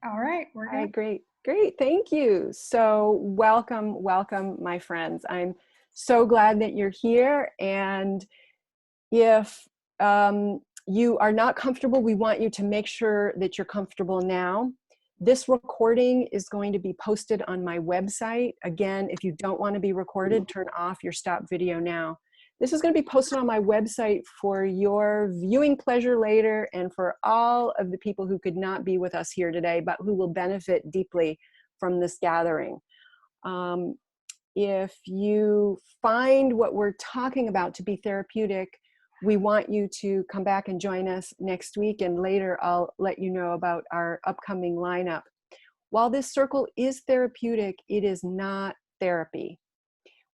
All right, we're Hi, good. great, great, thank you. So welcome, welcome, my friends. I'm so glad that you're here. And if you are not comfortable, we want you to make sure that you're comfortable now. This recording is going to be posted on my website. Again, if you don't want to be recorded, turn off your stop video now. This is going to be posted on my website for your viewing pleasure later and for all of the people who could not be with us here today, but who will benefit deeply from this gathering. If you find what we're talking about to be therapeutic, we want you to come back and join us next week, and later I'll let you know about our upcoming lineup. While this circle is therapeutic, it is not therapy.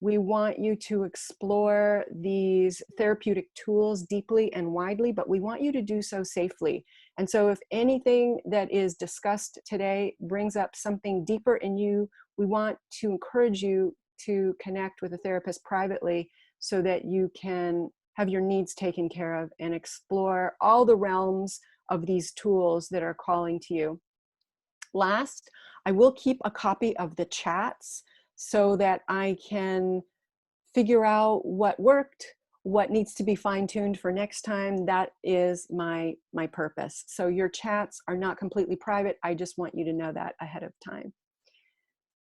We want you to explore these therapeutic tools deeply and widely, but we want you to do so safely. And so if anything that is discussed today brings up something deeper in you, we want to encourage you to connect with a therapist privately so that you can have your needs taken care of and explore all the realms of these tools that are calling to you. Last, I will keep a copy of the chats so that I can figure out what worked, what needs to be fine-tuned for next time. That is my purpose. So your chats are not completely private. I just want you to know that ahead of time.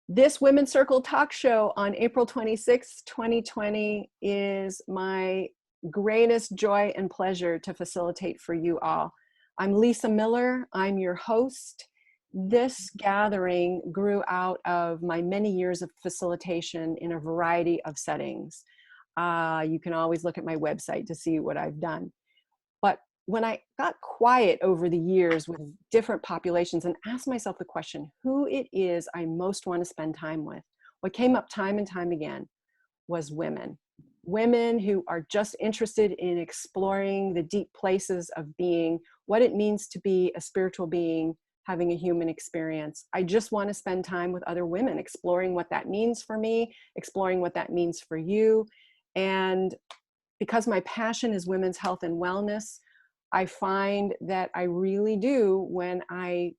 This Women's Circle talk show on April 26, 2020 is my greatest joy and pleasure to facilitate for you all. I'm Lisa Miller. I'm your host. This gathering grew out of my many years of facilitation in a variety of settings. You can always look at my website to see what I've done. But when I got quiet over the years with different populations and asked myself the question, who it is I most want to spend time with, what came up time and time again was women. Women who are just interested in exploring the deep places of being, what it means to be a spiritual being, having a human experience. I just want to spend time with other women, exploring what that means for me, exploring what that means for you. And because my passion is women's health and wellness, I find that I really do, when I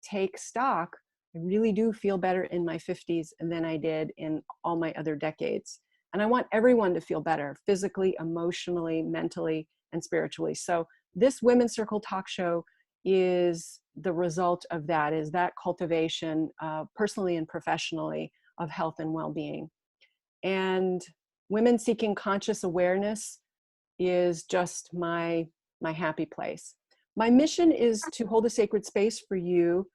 take stock, I really do feel better in my 50s than I did in all my other decades. And I want everyone to feel better physically, emotionally, mentally, and spiritually. So this Women's Circle talk show is the result of that, is that cultivation personally and professionally of health and well-being. And women seeking conscious awareness is just my happy place. My mission is to hold a sacred space for you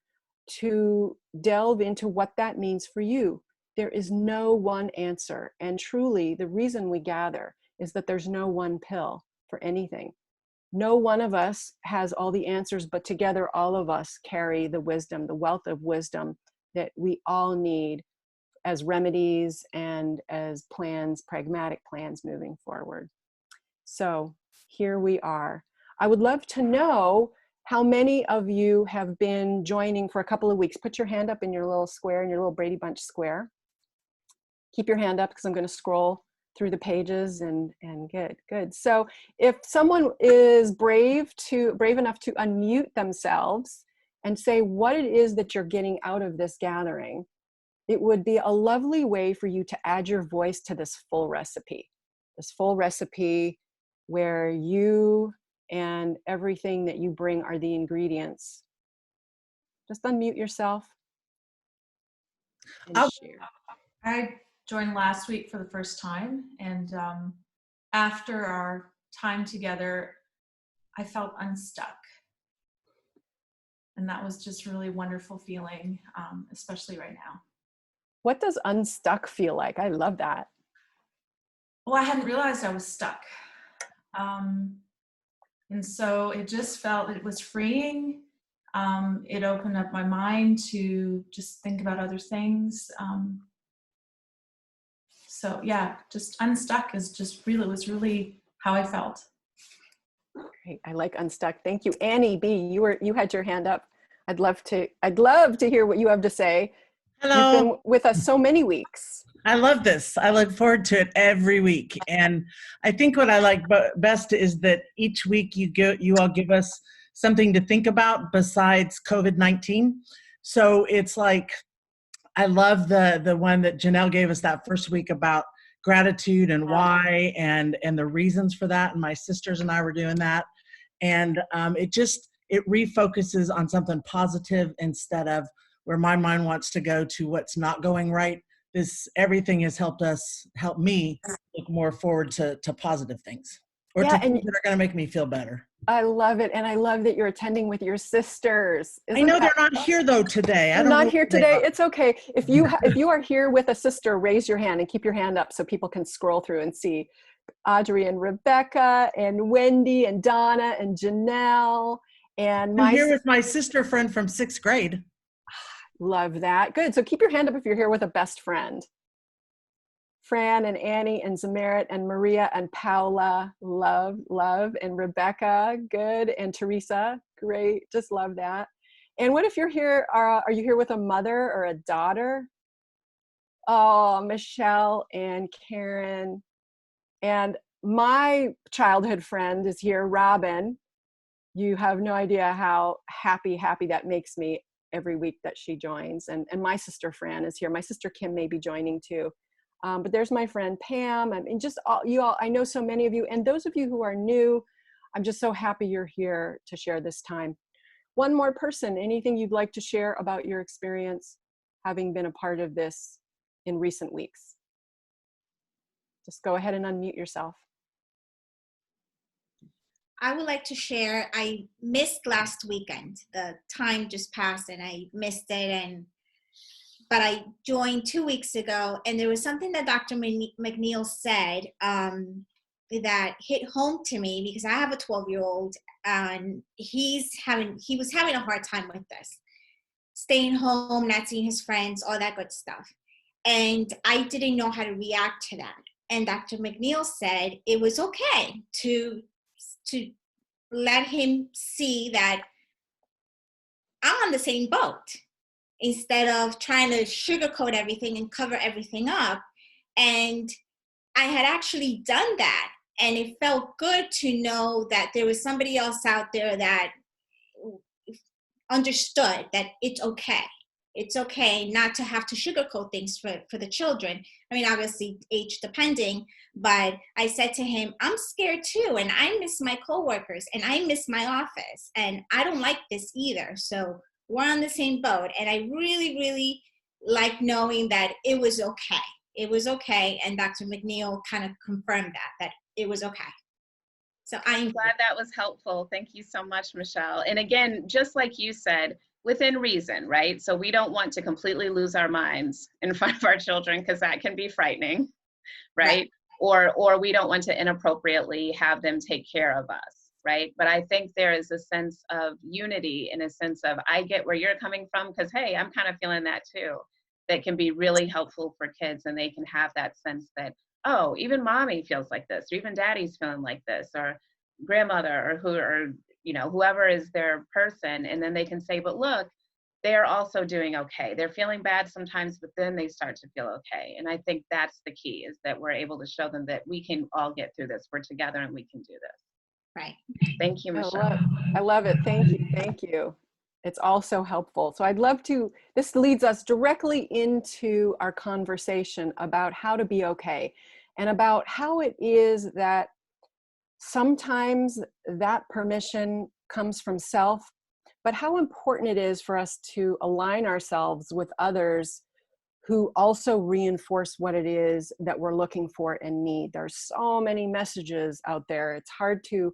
to delve into what that means for you. There is no one answer. And truly, the reason we gather is that there's no one pill for anything. No one of us has all the answers, but together all of us carry the wisdom, the wealth of wisdom that we all need as remedies and as plans, pragmatic plans moving forward. So here we are. I would love to know how many of you have been joining for a couple of weeks. Put your hand up in your little square, in your little Brady Bunch square. Keep your hand up because I'm going to scroll through the pages and good. So if someone is brave enough to unmute themselves and say what it is that you're getting out of this gathering, it would be a lovely way for you to add your voice to this full recipe where you and everything that you bring are the ingredients. Just unmute yourself and share. I joined last week for the first time, and after our time together, I felt unstuck. And that was just really wonderful feeling, especially right now. What does unstuck feel like? I love that. Well, I hadn't realized I was stuck. And so it just felt, it was freeing. It opened up my mind to just think about other things. So yeah, just unstuck is just really, was really how I felt. Great, I like unstuck. Thank you. Annie B, you had your hand up. I'd love to hear what you have to say. Hello. You've been with us so many weeks. I love this. I look forward to it every week. And I think what I like best is that each week you all give us something to think about besides COVID-19. So it's like, I love the one that Janelle gave us that first week about gratitude and why and the reasons for that. And my sisters and I were doing that. And it refocuses on something positive instead of where my mind wants to go to what's not going right. Everything has helped me look more forward to positive things, or to things that are going to make me feel better. I love it. And I love that you're attending with your sisters. I know they're not here though today. They're not here today. It's okay. If you are here with a sister, raise your hand and keep your hand up so people can scroll through and see Audrey and Rebecca and Wendy and Donna and Janelle. And I'm here with my sister friend from 6th grade. Love that. Good. So keep your hand up if you're here with a best friend. Fran and Annie and Zamarit and Maria and Paula, love. And Rebecca, good. And Teresa, great. Just love that. And what if you're here, are you here with a mother or a daughter? Oh, Michelle and Karen. And my childhood friend is here, Robin. You have no idea how happy that makes me every week that she joins. And my sister Fran is here. My sister Kim may be joining too. But there's my friend Pam. I mean, just you all, I know so many of you. And those of you who are new, I'm just so happy you're here to share this time. One more person, anything you'd like to share about your experience having been a part of this in recent weeks? Just go ahead and unmute yourself. I would like to share, I missed last weekend. The time just passed and I missed it. But I joined 2 weeks ago, and there was something that Dr. McNeil said that hit home to me, because I have a 12-year-old and he was having a hard time with this. Staying home, not seeing his friends, all that good stuff. And I didn't know how to react to that. And Dr. McNeil said it was okay to let him see that I'm on the same boat, instead of trying to sugarcoat everything and cover everything up. And I had actually done that. And it felt good to know that there was somebody else out there that understood that it's okay. It's okay not to have to sugarcoat things for the children. I mean, obviously age depending, but I said to him, I'm scared too. And I miss my coworkers and I miss my office and I don't like this either. So we're on the same boat. And I really, really like knowing that it was okay. It was okay. And Dr. McNeil kind of confirmed that it was okay. So I'm glad that was helpful. Thank you so much, Michelle. And again, just like you said, within reason, right? So we don't want to completely lose our minds in front of our children, because that can be frightening, right? Or we don't want to inappropriately have them take care of us. Right. But I think there is a sense of unity, in a sense of, I get where you're coming from, because, hey, I'm kind of feeling that too. That can be really helpful for kids, and they can have that sense that, oh, even mommy feels like this, or even daddy's feeling like this, or grandmother, or whoever is their person. And then they can say, but look, they're also doing okay. They're feeling bad sometimes, but then they start to feel okay. And I think that's the key, is that we're able to show them that we can all get through this. We're together and we can do this. Right. Thank you, Michelle. I love it. Thank you. It's all so helpful. So I'd love to, this leads us directly into our conversation about how to be okay, and about how it is that sometimes that permission comes from self, but how important it is for us to align ourselves with others who also reinforce what it is that we're looking for and need. There's so many messages out there. It's hard to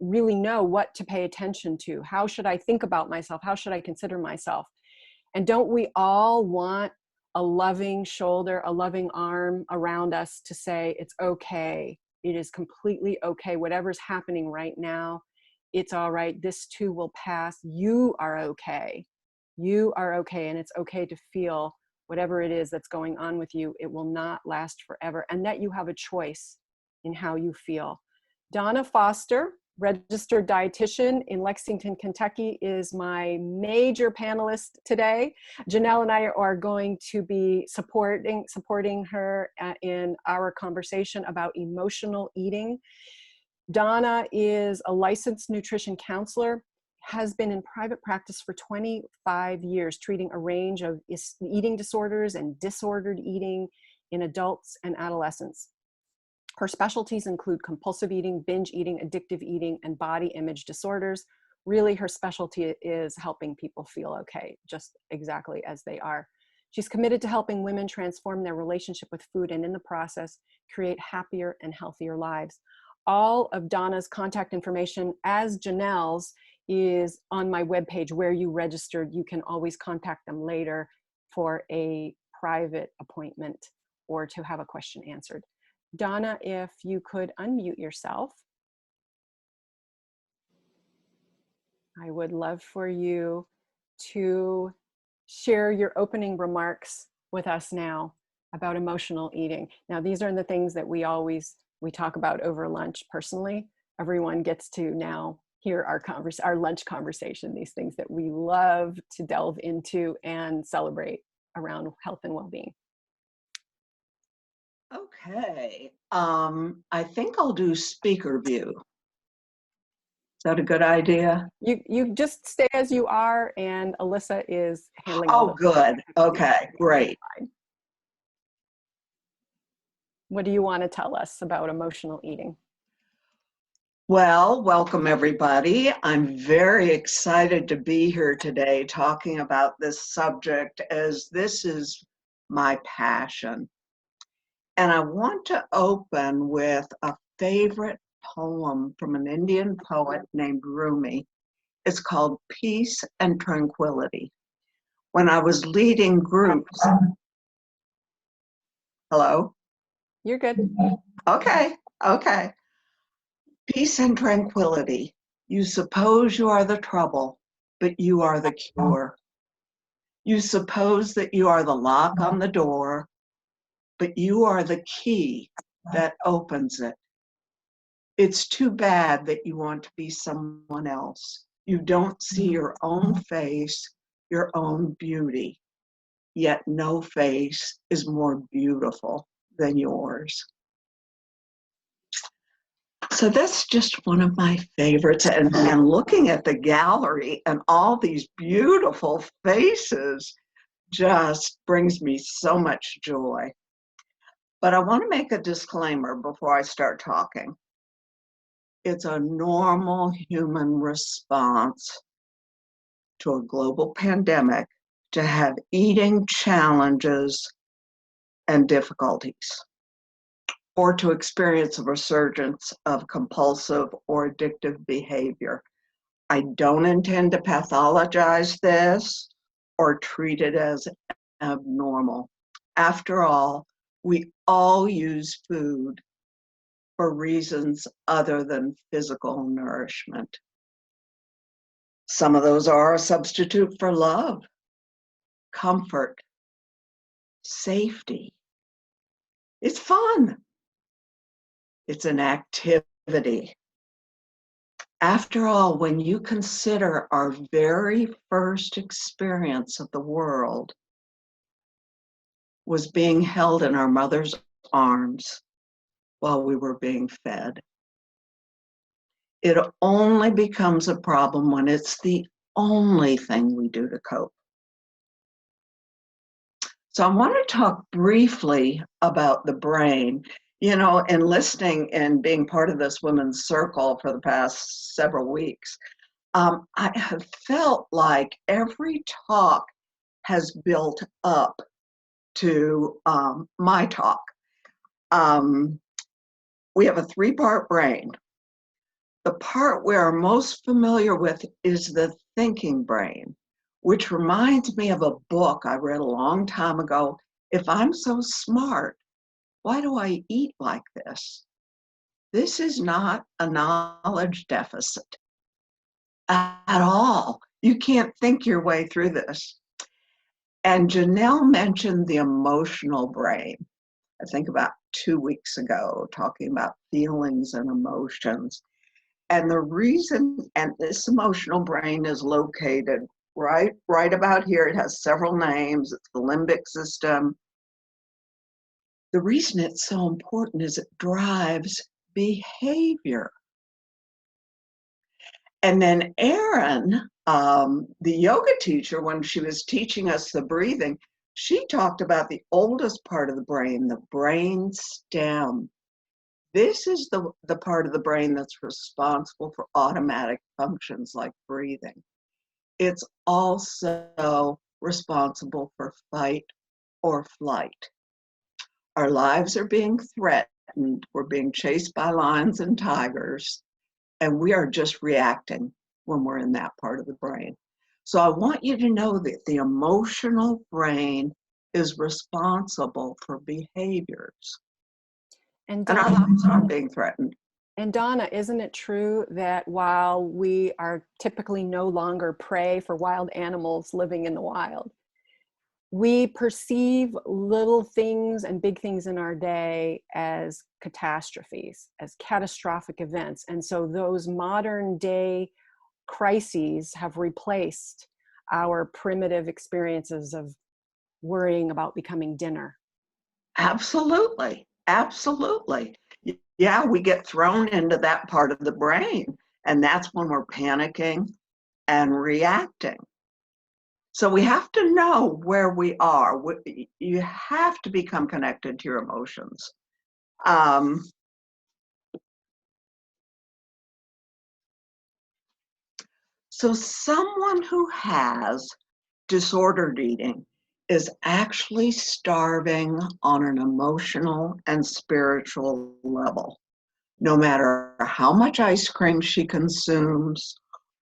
really know what to pay attention to. How should I think about myself? How should I consider myself? And don't we all want a loving shoulder, a loving arm around us to say, it's okay. It is completely okay. Whatever's happening right now, it's all right. This too will pass. You are okay. You are okay. And it's okay to feel whatever it is that's going on with you. It will not last forever. And that you have a choice in how you feel. Donna Foster, registered dietitian in Lexington, Kentucky, is my major panelist today. Janelle and I are going to be supporting her in our conversation about emotional eating. Donna is a licensed nutrition counselor. has been in private practice for 25 years, treating a range of eating disorders and disordered eating in adults and adolescents. Her specialties include compulsive eating, binge eating, addictive eating, and body image disorders. Really, her specialty is helping people feel okay, just exactly as they are. She's committed to helping women transform their relationship with food and in the process, create happier and healthier lives. All of Donna's contact information, as Janelle's, is on my webpage where you registered. You can always contact them later for a private appointment or to have a question answered. Donna, if you could unmute yourself. I would love for you to share your opening remarks with us now about emotional eating. Now, these are the things that we talk about over lunch personally. Everyone gets to now hear our lunch conversation, these things that we love to delve into and celebrate around health and well-being. Okay, I think I'll do speaker view. Is that a good idea? You just stay as you are, and Alyssa is handling all Oh, good. Okay, great. What do you want to tell us about emotional eating? Well, welcome everybody. I'm very excited to be here today talking about this subject, as this is my passion. And I want to open with a favorite poem from an Indian poet named Rumi. It's called Peace and Tranquility. When I was leading groups, hello? You're good. Okay. Peace and tranquility. You suppose you are the trouble, but you are the cure. You suppose that you are the lock on the door, but you are the key that opens it. It's too bad that you want to be someone else. You don't see your own face, your own beauty, yet no face is more beautiful than yours. So that's just one of my favorites. And looking at the gallery and all these beautiful faces just brings me so much joy. But I want to make a disclaimer before I start talking. It's a normal human response to a global pandemic to have eating challenges and difficulties, or to experience a resurgence of compulsive or addictive behavior. I don't intend to pathologize this or treat it as abnormal. After all, we all use food for reasons other than physical nourishment. Some of those are a substitute for love, comfort, safety. It's fun. It's an activity. After all, when you consider our very first experience of the world was being held in our mother's arms while we were being fed. It only becomes a problem when it's the only thing we do to cope. So I want to talk briefly about the brain. You know, in listening and being part of this women's circle for the past several weeks, I have felt like every talk has built up to my talk. We have a three-part brain. The part we're most familiar with is the thinking brain, which reminds me of a book I read a long time ago. If I'm so smart, why do I eat like this? This is not a knowledge deficit at all. You can't think your way through this. And Janelle mentioned the emotional brain, I think about 2 weeks ago, talking about feelings and emotions. And the reason, and this emotional brain is located right about here. It has several names. It's the limbic system. The reason it's so important is it drives behavior. And then Erin, the yoga teacher, when she was teaching us the breathing, she talked about the oldest part of the brain stem. This is the part of the brain that's responsible for automatic functions like breathing. It's also responsible for fight or flight. Our lives are being threatened. We're being chased by lions and tigers, and we are just reacting when we're in that part of the brain. So I want you to know that the emotional brain is responsible for behaviors. And And our Donna, lives aren't being threatened. isn't it true that while we are typically no longer prey for wild animals living in the wild, we perceive little things and big things in our day as catastrophes, as catastrophic events. And so those modern day crises have replaced our primitive experiences of worrying about becoming dinner. Absolutely. Absolutely. Yeah, we get thrown into that part of the brain, and that's when we're panicking and reacting. So we have to know where we are. You have to become connected to your emotions. So someone who has disordered eating is actually starving on an emotional and spiritual level. No matter how much ice cream she consumes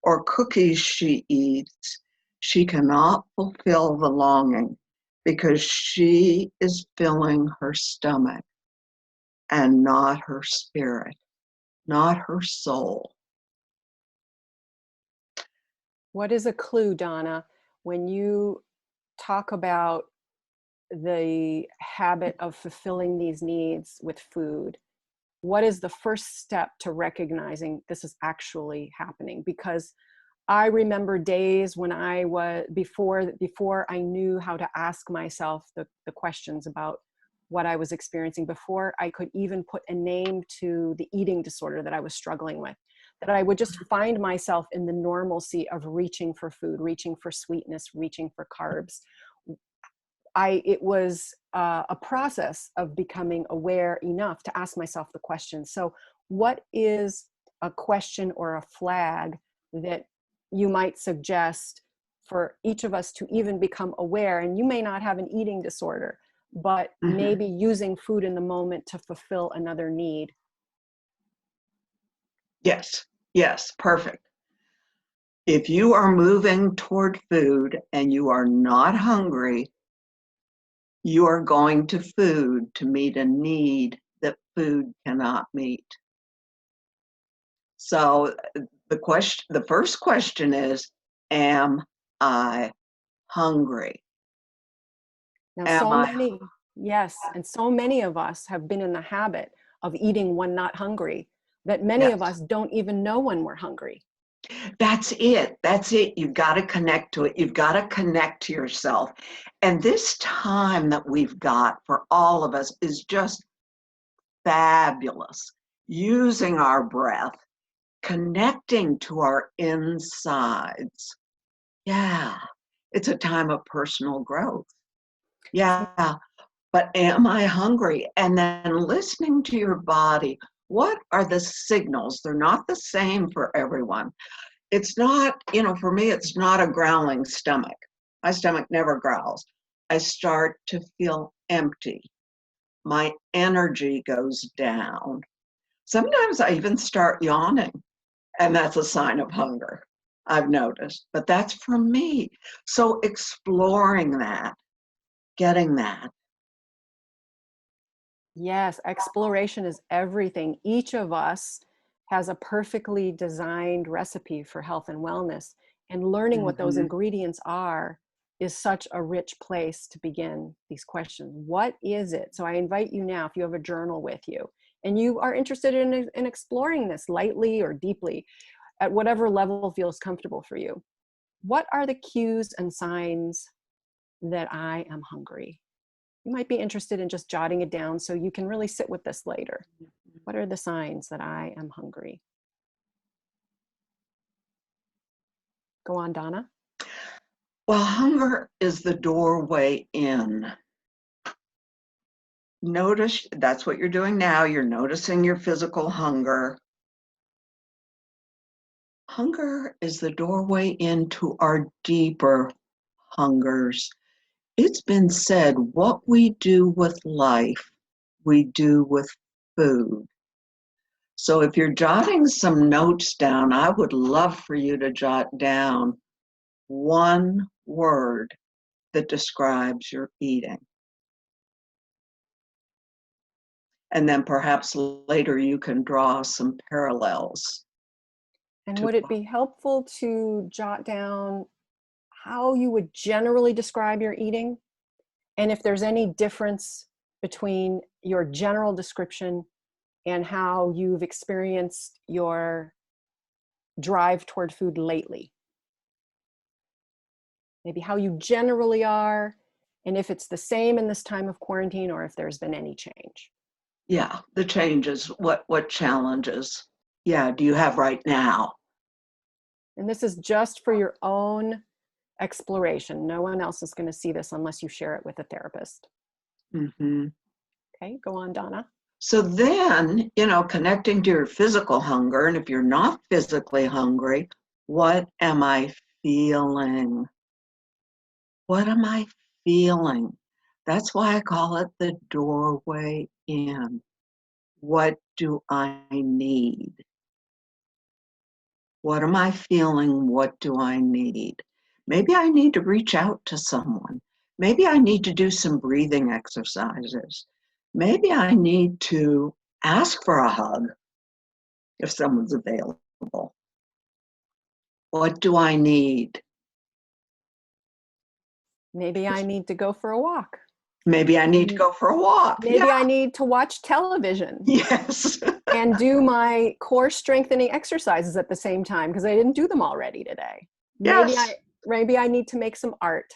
or cookies she eats, she cannot fulfill the longing because she is filling her stomach and not her spirit, not her soul. What is a clue, Donna, when you talk about the habit of fulfilling these needs with food? What is the first step to recognizing this is actually happening? Because I remember days when I was, before I knew how to ask myself the questions about what I was experiencing, before I could even put a name to the eating disorder that I was struggling with, that I would just find myself in the normalcy of reaching for food, reaching for sweetness, reaching for carbs. It was a process of becoming aware enough to ask myself the question. So what is a question or a flag that you might suggest for each of us to even become aware? And you may not have an eating disorder, but maybe using food in the moment to fulfill another need. Yes, perfect. If you are moving toward food and you are not hungry, you are going to food to meet a need that food cannot meet. So the first question is, am I hungry? Now, Am so I? many, yes, and so many of us have been in the habit of eating when not hungry, that many Yes. of us don't even know when we're hungry. That's it. That's it. You've got to connect to it. You've got to connect to yourself. And this time that we've got for all of us is just fabulous. Using our breath, connecting to our insides. Yeah, it's a time of personal growth. Yeah, but am I hungry? And then listening to your body. What are the signals? They're not the same for everyone. It's not, for me, it's not a growling stomach. My stomach never growls. I start to feel empty. My energy goes down. Sometimes I even start yawning, and that's a sign of hunger, I've noticed. But that's for me. So exploring that, getting that. Yes, exploration is everything. Each of us has a perfectly designed recipe for health and wellness, and learning what those ingredients are is such a rich place to begin these questions. What is it? So I invite you now, if you have a journal with you and you are interested in exploring this lightly or deeply, at whatever level feels comfortable for you, what are the cues and signs that I am hungry? You might be interested in just jotting it down so you can really sit with this later. What are the signs that I am hungry? Go on, Donna. Well, hunger is the doorway in. Notice that's what you're doing now. You're noticing your physical hunger. Hunger is the doorway into our deeper hungers. It's been said, what we do with life, we do with food. So if you're jotting some notes down, I would love for you to jot down one word that describes your eating. And then perhaps later you can draw some parallels. And would it be helpful to jot down how you would generally describe your eating? And if there's any difference between your general description and how you've experienced your drive toward food lately? Maybe how you generally are, and if it's the same in this time of quarantine or if there's been any change. Yeah, the changes, what challenges, yeah, do you have right now? And this is just for your own exploration. No one else is going to see this unless you share it with a therapist. Mm-hmm. Okay, go on, Donna. So then, connecting to your physical hunger, and if you're not physically hungry, what am I feeling? What am I feeling? That's why I call it the doorway in. What do I need? What am I feeling? What do I need? Maybe I need to reach out to someone. Maybe I need to do some breathing exercises. Maybe I need to ask for a hug if someone's available. What do I need? Maybe I need to go for a walk. Maybe I need to go for a walk. Maybe Yeah. I need to watch television. Yes. And do my core strengthening exercises at the same time because I didn't do them already today. Yes. Maybe I need to make some art.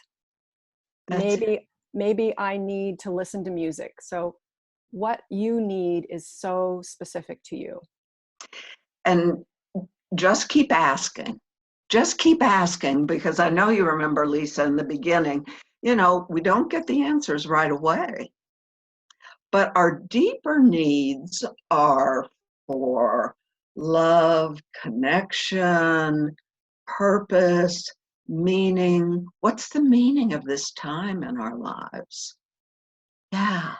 That's Maybe I need to listen to music. So what you need is so specific to you. And just keep asking. Just keep asking, because I know you remember, Lisa, in the beginning, we don't get the answers right away. But our deeper needs are for love, connection, purpose, meaning. What's the meaning of this time in our lives? Yeah.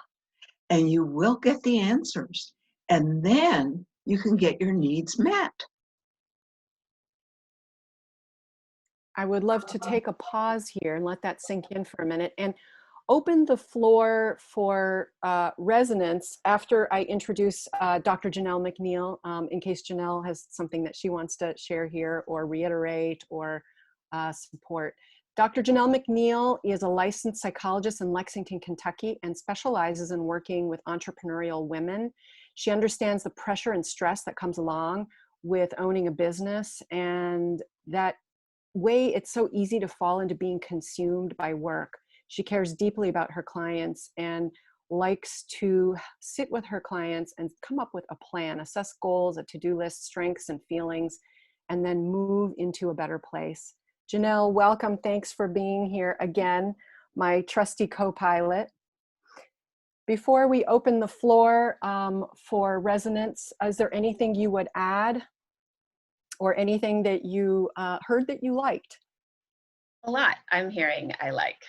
And you will get the answers. And then you can get your needs met. I would love to take a pause here and let that sink in for a minute and open the floor for resonance after I introduce Dr. Janelle McNeil, in case Janelle has something that she wants to share here or reiterate or support. Dr. Janelle McNeil is a licensed psychologist in Lexington, Kentucky, and specializes in working with entrepreneurial women. She understands the pressure and stress that comes along with owning a business, and that way it's so easy to fall into being consumed by work. She cares deeply about her clients and likes to sit with her clients and come up with a plan, assess goals, a to-do list, strengths and feelings, and then move into a better place. Janelle, welcome. Thanks for being here again, my trusty co-pilot. Before we open the floor for resonance, is there anything you would add or anything that you heard that you liked? A lot I'm hearing I like.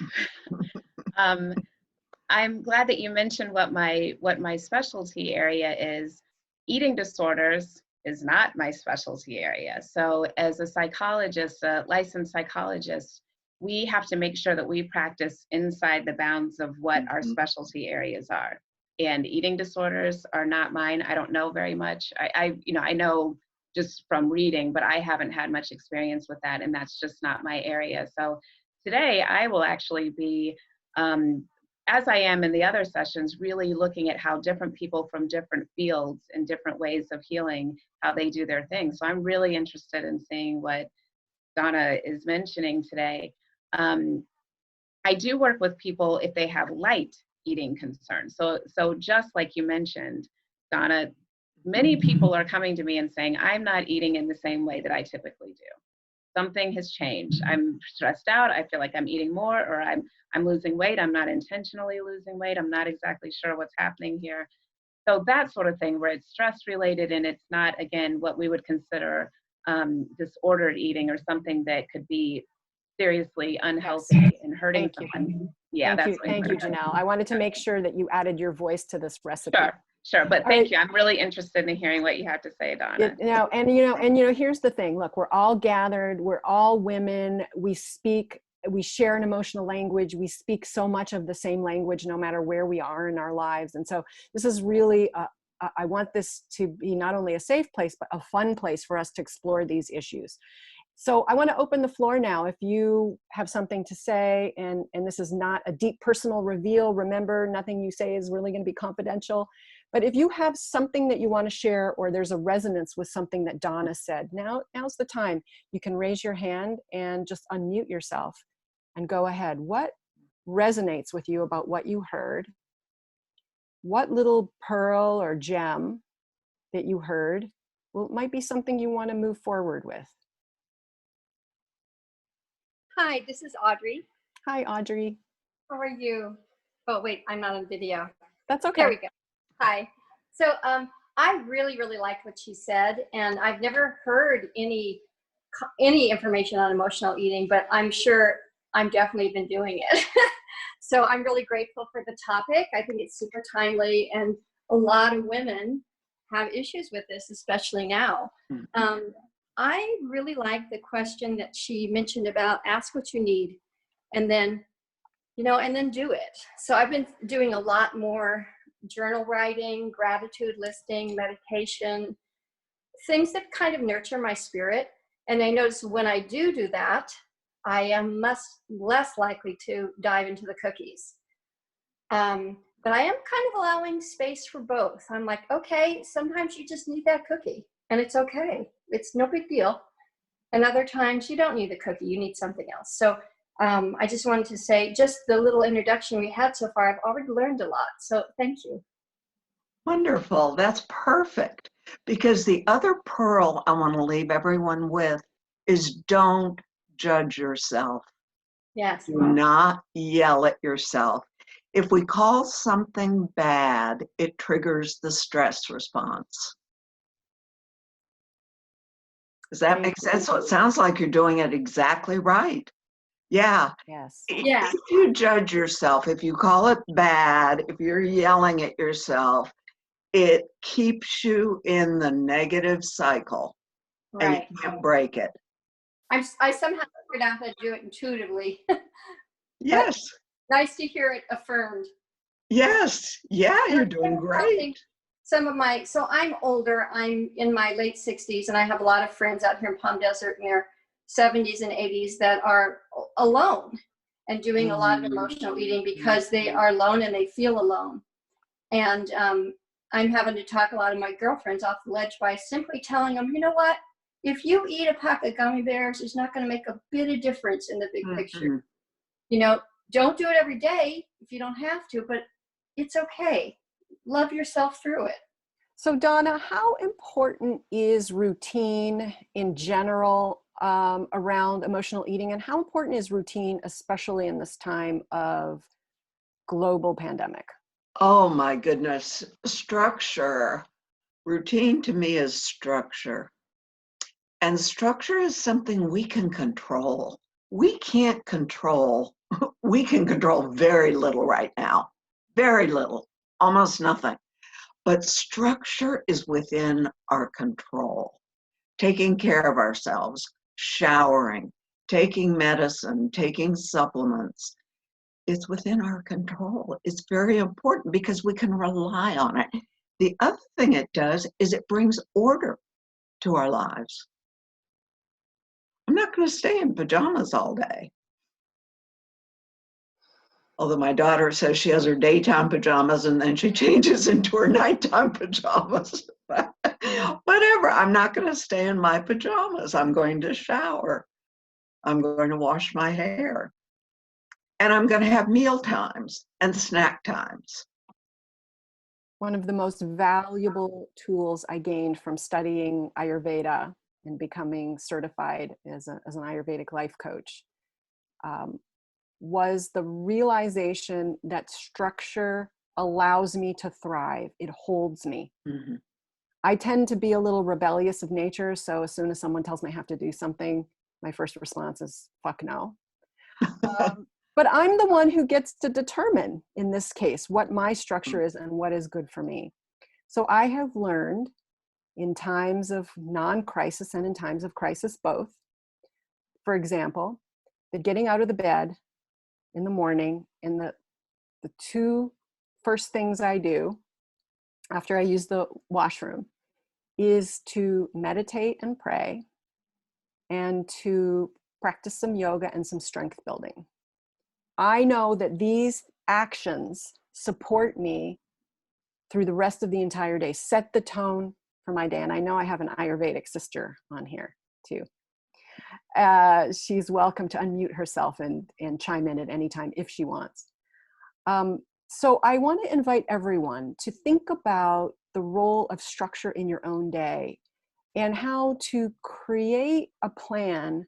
I'm glad that you mentioned what my specialty area is. Eating disorders is not my specialty area. So as a psychologist, a licensed psychologist, we have to make sure that we practice inside the bounds of what our specialty areas are. And eating disorders are not mine. I don't know very much. I know just from reading, but I haven't had much experience with that, and that's just not my area. So today I will actually be, as I am in the other sessions, really looking at how different people from different fields and different ways of healing, how they do their thing. So I'm really interested in seeing what Donna is mentioning today. I do work with people if they have light eating concerns. So just like you mentioned, Donna, many people are coming to me and saying, I'm not eating in the same way that I typically do. something has changed. I'm stressed out. I feel like I'm eating more, or I'm losing weight. I'm not intentionally losing weight. I'm not exactly sure what's happening here. So that sort of thing where it's stress related and it's not, again, what we would consider disordered eating or something that could be seriously unhealthy and hurting Thank you. someone. Yeah, Thank you, Janelle. I wanted to make sure that you added your voice to this recipe. Sure. But All thank right. you. I'm really interested in hearing what you have to say, Donna. Here's the thing. Look, we're all gathered. We're all women. We share an emotional language. We speak so much of the same language, no matter where we are in our lives. And so this is really, I want this to be not only a safe place, but a fun place for us to explore these issues. So I want to open the floor now. If you have something to say, and this is not a deep personal reveal, remember, nothing you say is really going to be confidential. But if you have something that you want to share, or there's a resonance with something that Donna said, now's the time. You can raise your hand and just unmute yourself and go ahead. What resonates with you about what you heard? What little pearl or gem that you heard, well, it might be something you want to move forward with. Hi, this is Audrey. Hi, Audrey. How are you? Oh, wait, I'm not on video. That's okay. There we go. Hi. So I really, really liked what she said, and I've never heard any information on emotional eating, but I'm sure I'm definitely been doing it. So I'm really grateful for the topic. I think it's super timely, and a lot of women have issues with this, especially now. I really like the question that she mentioned about ask what you need, and then, and then do it. So I've been doing a lot more journal writing, gratitude listing, meditation, things that kind of nurture my spirit. And I notice when I do that, I am much less likely to dive into the cookies. But I am kind of allowing space for both. I'm like, okay, sometimes you just need that cookie, and it's okay. It's no big deal. And other times you don't need the cookie, you need something else. So I just wanted to say, just the little introduction we had so far, I've already learned a lot. So thank you. Wonderful. That's perfect. Because the other pearl I want to leave everyone with is don't judge yourself. Yes. Do not yell at yourself. If we call something bad, it triggers the stress response. Does that make sense? So it sounds like you're doing it exactly right. Yeah. Yes. Yeah. If you judge yourself, if you call it bad, if you're yelling at yourself, it keeps you in the negative cycle. Right. And you can't break it. I somehow figured out how to do it intuitively. Yes. Nice to hear it affirmed. Yes. Yeah, you're doing great. So I'm older, I'm in my late 60s, and I have a lot of friends out here in Palm Desert in their 70s and 80s that are alone and doing a lot of emotional eating because they are alone and they feel alone. And I'm having to talk a lot of my girlfriends off the ledge by simply telling them, you know what? If you eat a pack of gummy bears, it's not going to make a bit of difference in the big picture. Don't do it every day if you don't have to, but it's okay. Love yourself through it. So Donna, how important is routine in general around emotional eating, and how important is routine, especially in this time of global pandemic? Oh my goodness. Structure. Routine to me is structure. And structure is something we can control. We can control very little right now. Very little, almost nothing. But structure is within our control. Taking care of ourselves, showering, taking medicine, taking supplements. It's within our control. It's very important because we can rely on it. The other thing it does is it brings order to our lives. I'm not going to stay in pajamas all day. Although my daughter says she has her daytime pajamas and then she changes into her nighttime pajamas. Whatever, I'm not going to stay in my pajamas. I'm going to shower. I'm going to wash my hair. And I'm going to have meal times and snack times. One of the most valuable tools I gained from studying Ayurveda and becoming certified as an Ayurvedic life coach, was the realization that structure allows me to thrive. It holds me. Mm-hmm. I tend to be a little rebellious of nature, so as soon as someone tells me I have to do something, my first response is, fuck no. But I'm the one who gets to determine, in this case, what my structure is and what is good for me. So I have learned in times of non-crisis and in times of crisis both, for example, that getting out of the bed in the morning and the two first things I do after I use the washroom is to meditate and pray and to practice some yoga and some strength building. I know that these actions support me through the rest of the entire day, set the tone for my day. And I know I have an Ayurvedic sister on here too. She's welcome to unmute herself and chime in at any time if she wants. So I want to invite everyone to think about the role of structure in your own day and how to create a plan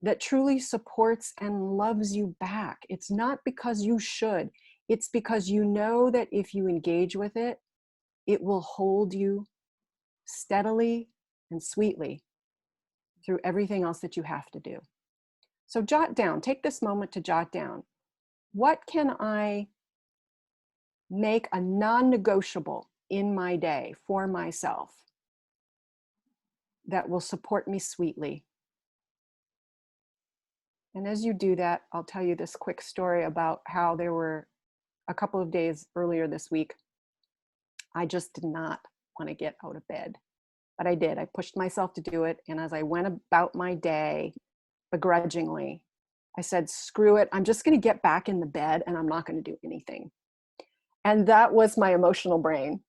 that truly supports and loves you back. It's not because you should, it's because you know that if you engage with it, it will hold you steadily and sweetly through everything else that you have to do. So jot down, take this moment to jot down, what can I make a non-negotiable in my day for myself that will support me sweetly? And as you do that, I'll tell you this quick story about how there were a couple of days earlier this week, I just did not want to get out of bed, but I did. I pushed myself to do it. And as I went about my day, begrudgingly, I said, screw it. I'm just going to get back in the bed and I'm not going to do anything. And that was my emotional brain.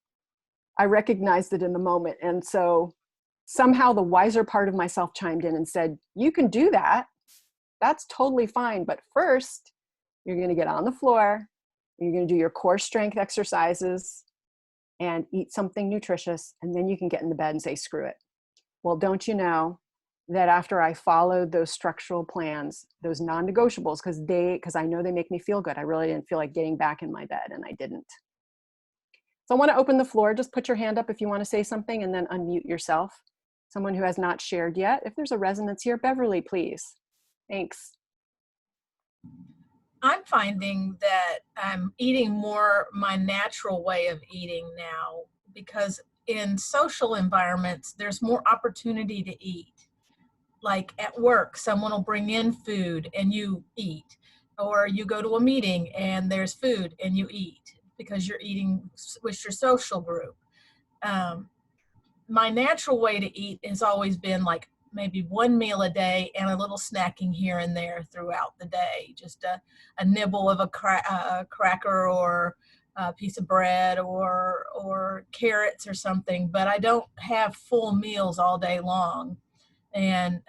I recognized it in the moment. And so somehow the wiser part of myself chimed in and said, you can do that. That's totally fine. But first, you're going to get on the floor. You're going to do your core strength exercises and eat something nutritious. And then you can get in the bed and say, screw it. Well, don't you know that after I followed those structural plans, those non-negotiables, because I know they make me feel good. I really didn't feel like getting back in my bed, and I didn't. So I want to open the floor. Just put your hand up if you want to say something and then unmute yourself. Someone who has not shared yet. If there's a resonance here, Beverly, please. Thanks. I'm finding that I'm eating more my natural way of eating now, because in social environments, there's more opportunity to eat. Like at work, someone will bring in food and you eat, or you go to a meeting and there's food and you eat because you're eating with your social group. My natural way to eat has always been like maybe one meal a day and a little snacking here and there throughout the day, just a nibble of a cracker or a piece of bread or carrots or something, but I don't have full meals all day long. And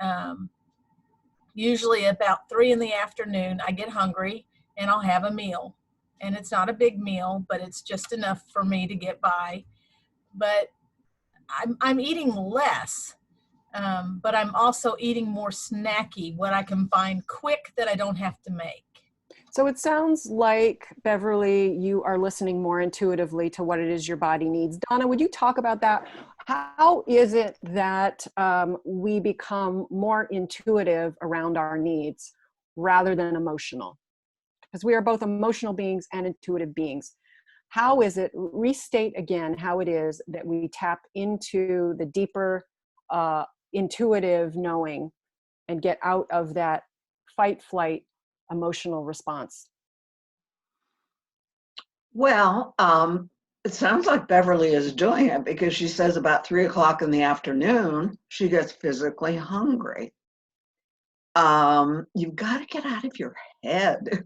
usually about 3 p.m, I get hungry and I'll have a meal. And it's not a big meal, but it's just enough for me to get by. But I'm eating less, but I'm also eating more snacky, what I can find quick that I don't have to make. So it sounds like, Beverly, you are listening more intuitively to what it is your body needs. Donna, would you talk about that? How is it that we become more intuitive around our needs rather than emotional? Because we are both emotional beings and intuitive beings. How is it, restate again how it is that we tap into the deeper intuitive knowing and get out of that fight, flight, emotional response? Well, it sounds like Beverly is doing it because she says about 3 o'clock in the afternoon, she gets physically hungry. You've got to get out of your head.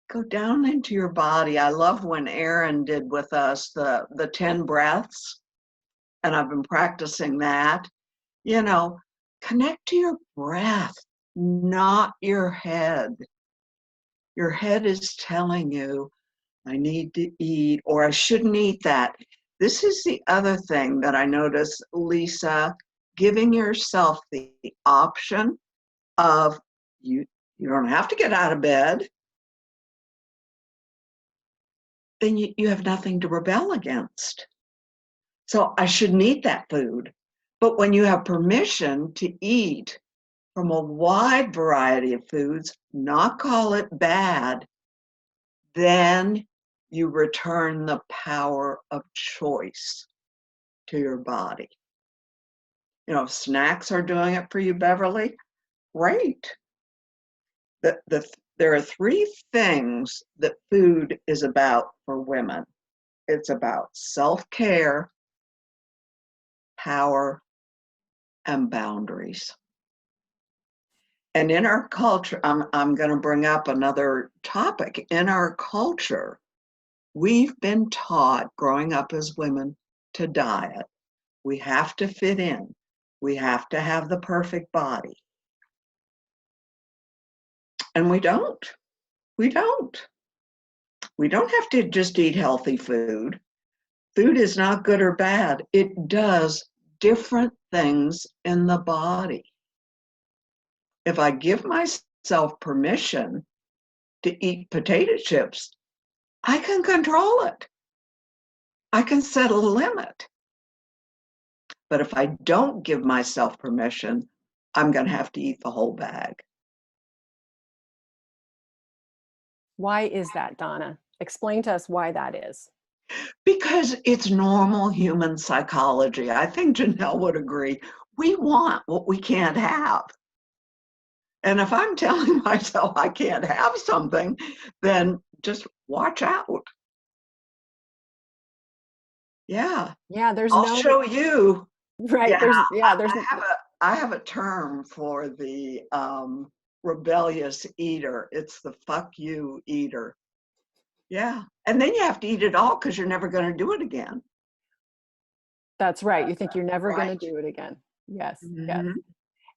Go down into your body. I love when Erin did with us the 10 breaths, and I've been practicing that. You know, connect to your breath, not your head. Your head is telling you, I need to eat, or I shouldn't eat that. This is the other thing that I notice Lisa giving yourself the option of you don't have to get out of bed, then you have nothing to rebel against. So I shouldn't eat that food. But when you have permission to eat from a wide variety of foods, not call it bad, then you return the power of choice to your body. You know, if snacks are doing it for you, Beverly, great. There are three things that food is about for women. It's about self-care, power, and boundaries. And in our culture, I'm going to bring up another topic. In our culture, we've been taught growing up as women to diet. We have to fit in. We have to have the perfect body. And we don't. We don't. We don't have to just eat healthy food. Food is not good or bad. It does different things in the body. If I give myself permission to eat potato chips, I can control it. I can set a limit. But if I don't give myself permission, I'm going to have to eat the whole bag. Why is that, Donna? Explain to us why that is. Because it's normal human psychology. I think Janelle would agree. We want what we can't have. And if I'm telling myself I can't have something, then just watch out. Yeah. Yeah, there's I'll no show you. right. Yeah, There's I have a term for the rebellious eater. It's the fuck you eater. Yeah. And then you have to eat it all because you're never going to do it again. that's right. You think you're never going Right. to do it again. Yes. Yes. Mhm.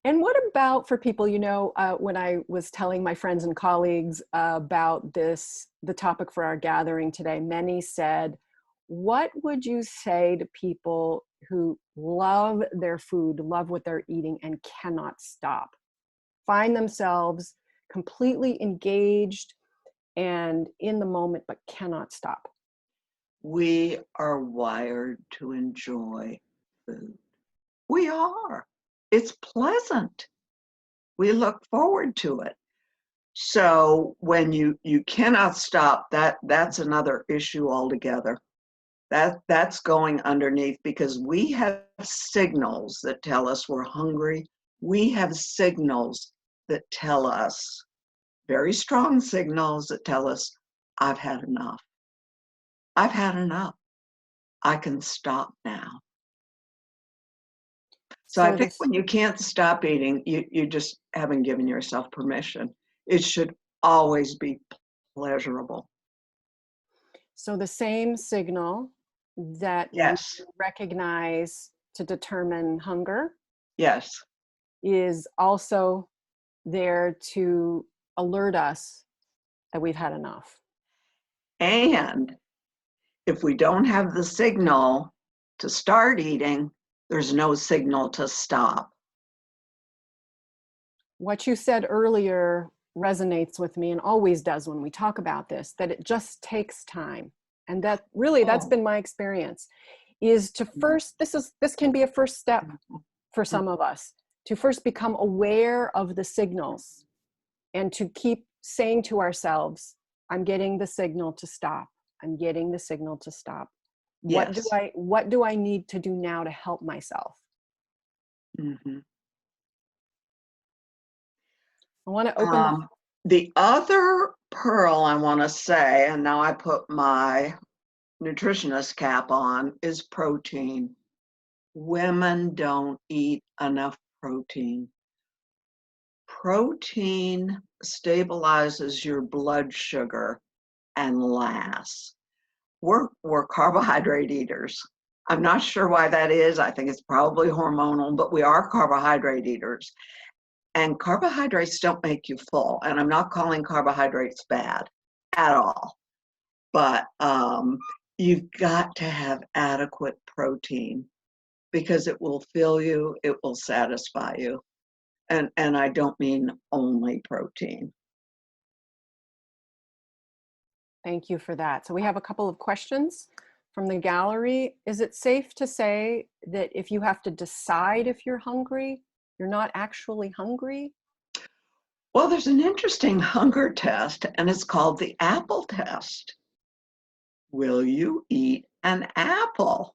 And what about for people, you know, when I was telling my friends and colleagues about the topic for our gathering today, many said, what would you say to people who love their food, love what they're eating, and cannot stop? Find themselves completely engaged and in the moment, but cannot stop. We are wired to enjoy food. We are. It's pleasant. We look forward to it. So when you cannot stop, that's another issue altogether. That's going underneath because we have signals that tell us we're hungry. We have signals that tell us, very strong signals that tell us, I've had enough. I've had enough. I can stop now. So I think when you can't stop eating, you just haven't given yourself permission. It should always be pleasurable. So the same signal that we Yes. recognize to determine hunger Yes. is also there to alert us that we've had enough. And if we don't have the signal to start eating, there's no signal to stop. What you said earlier resonates with me and always does when we talk about this, that it just takes time. And that really, that's been my experience, is to first, this can be a first step for some of us, to first become aware of the signals and to keep saying to ourselves, I'm getting the signal to stop. I'm getting the signal to stop. Yes. What do I need to do now to help myself? Mm-hmm. I want to open the other pearl I want to say, and now I put my nutritionist cap on, is protein. Women don't eat enough protein. Protein stabilizes your blood sugar and lasts. We're carbohydrate eaters. I'm not sure why that is. I think it's probably hormonal, but we are carbohydrate eaters. And carbohydrates don't make you full. And I'm not calling carbohydrates bad at all. But you've got to have adequate protein because it will fill you, it will satisfy you. And I don't mean only protein. Thank you for that. So we have a couple of questions from the gallery. Is it safe to say that if you have to decide if you're hungry, you're not actually hungry? Well, there's an interesting hunger test, and it's called the apple test. Will you eat an apple?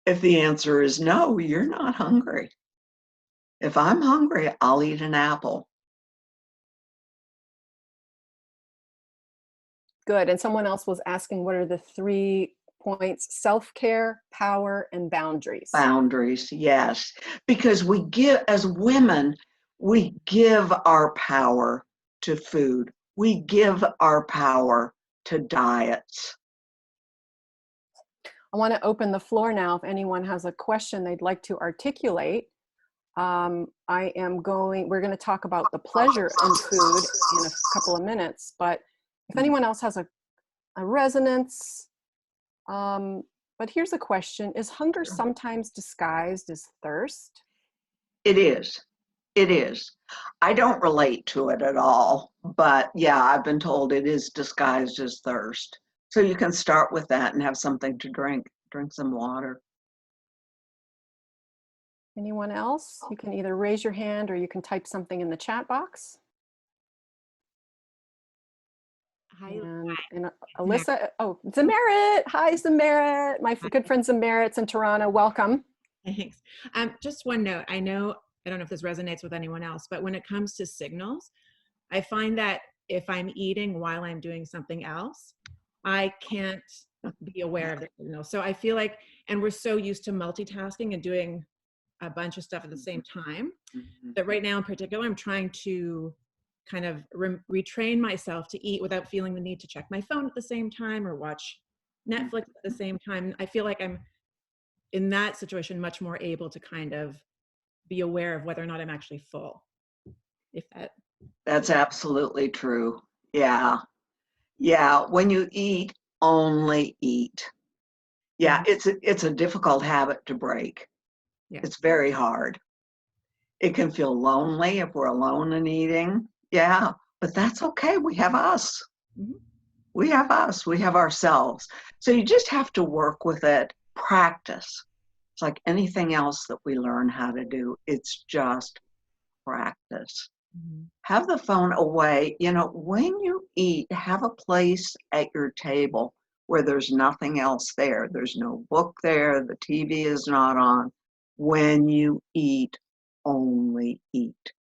If the answer is no, you're not hungry. If I'm hungry, I'll eat an apple. Good. And someone else was asking, what are the 3 points? Self-care, power, and boundaries. Boundaries, yes. Because we give, as women, we give our power to food. We give our power to diets. I want to open the floor now if anyone has a question they'd like to articulate. We're going to talk about the pleasure in food in a couple of minutes, but if anyone else has a resonance, but here's a question. Is hunger sometimes disguised as thirst? It is. It is. I don't relate to it at all, but yeah, I've been told it is disguised as thirst. So you can start with that and have something to drink. Drink some water. Anyone else? You can either raise your hand or you can type something in the chat box. Hi. And Alyssa, oh, Zamarit. Hi, Zamarit. My good friend Zamarit's in Toronto. Welcome. Thanks. Just one note. I don't know if this resonates with anyone else, but when it comes to signals, I find that if I'm eating while I'm doing something else, I can't be aware of the signal. So I feel like, and we're so used to multitasking and doing a bunch of stuff at the same time, that right now in particular, I'm trying to kind of retrain myself to eat without feeling the need to check my phone at the same time or watch Netflix at the same time. I feel like I'm in that situation much more able to kind of be aware of whether or not I'm actually full. That's absolutely true. Yeah. Yeah. When you eat, only eat. Yeah, it's a difficult habit to break. Yeah. It's very hard. It can feel lonely if we're alone and eating. Yeah, but that's okay. We have us. We have us. We have ourselves. So you just have to work with it, practice. It's like anything else that we learn how to do. It's just practice. Have the phone away. You know, when you eat, have a place at your table where there's nothing else there. There's no book there. The TV is not on. When you eat, only eat.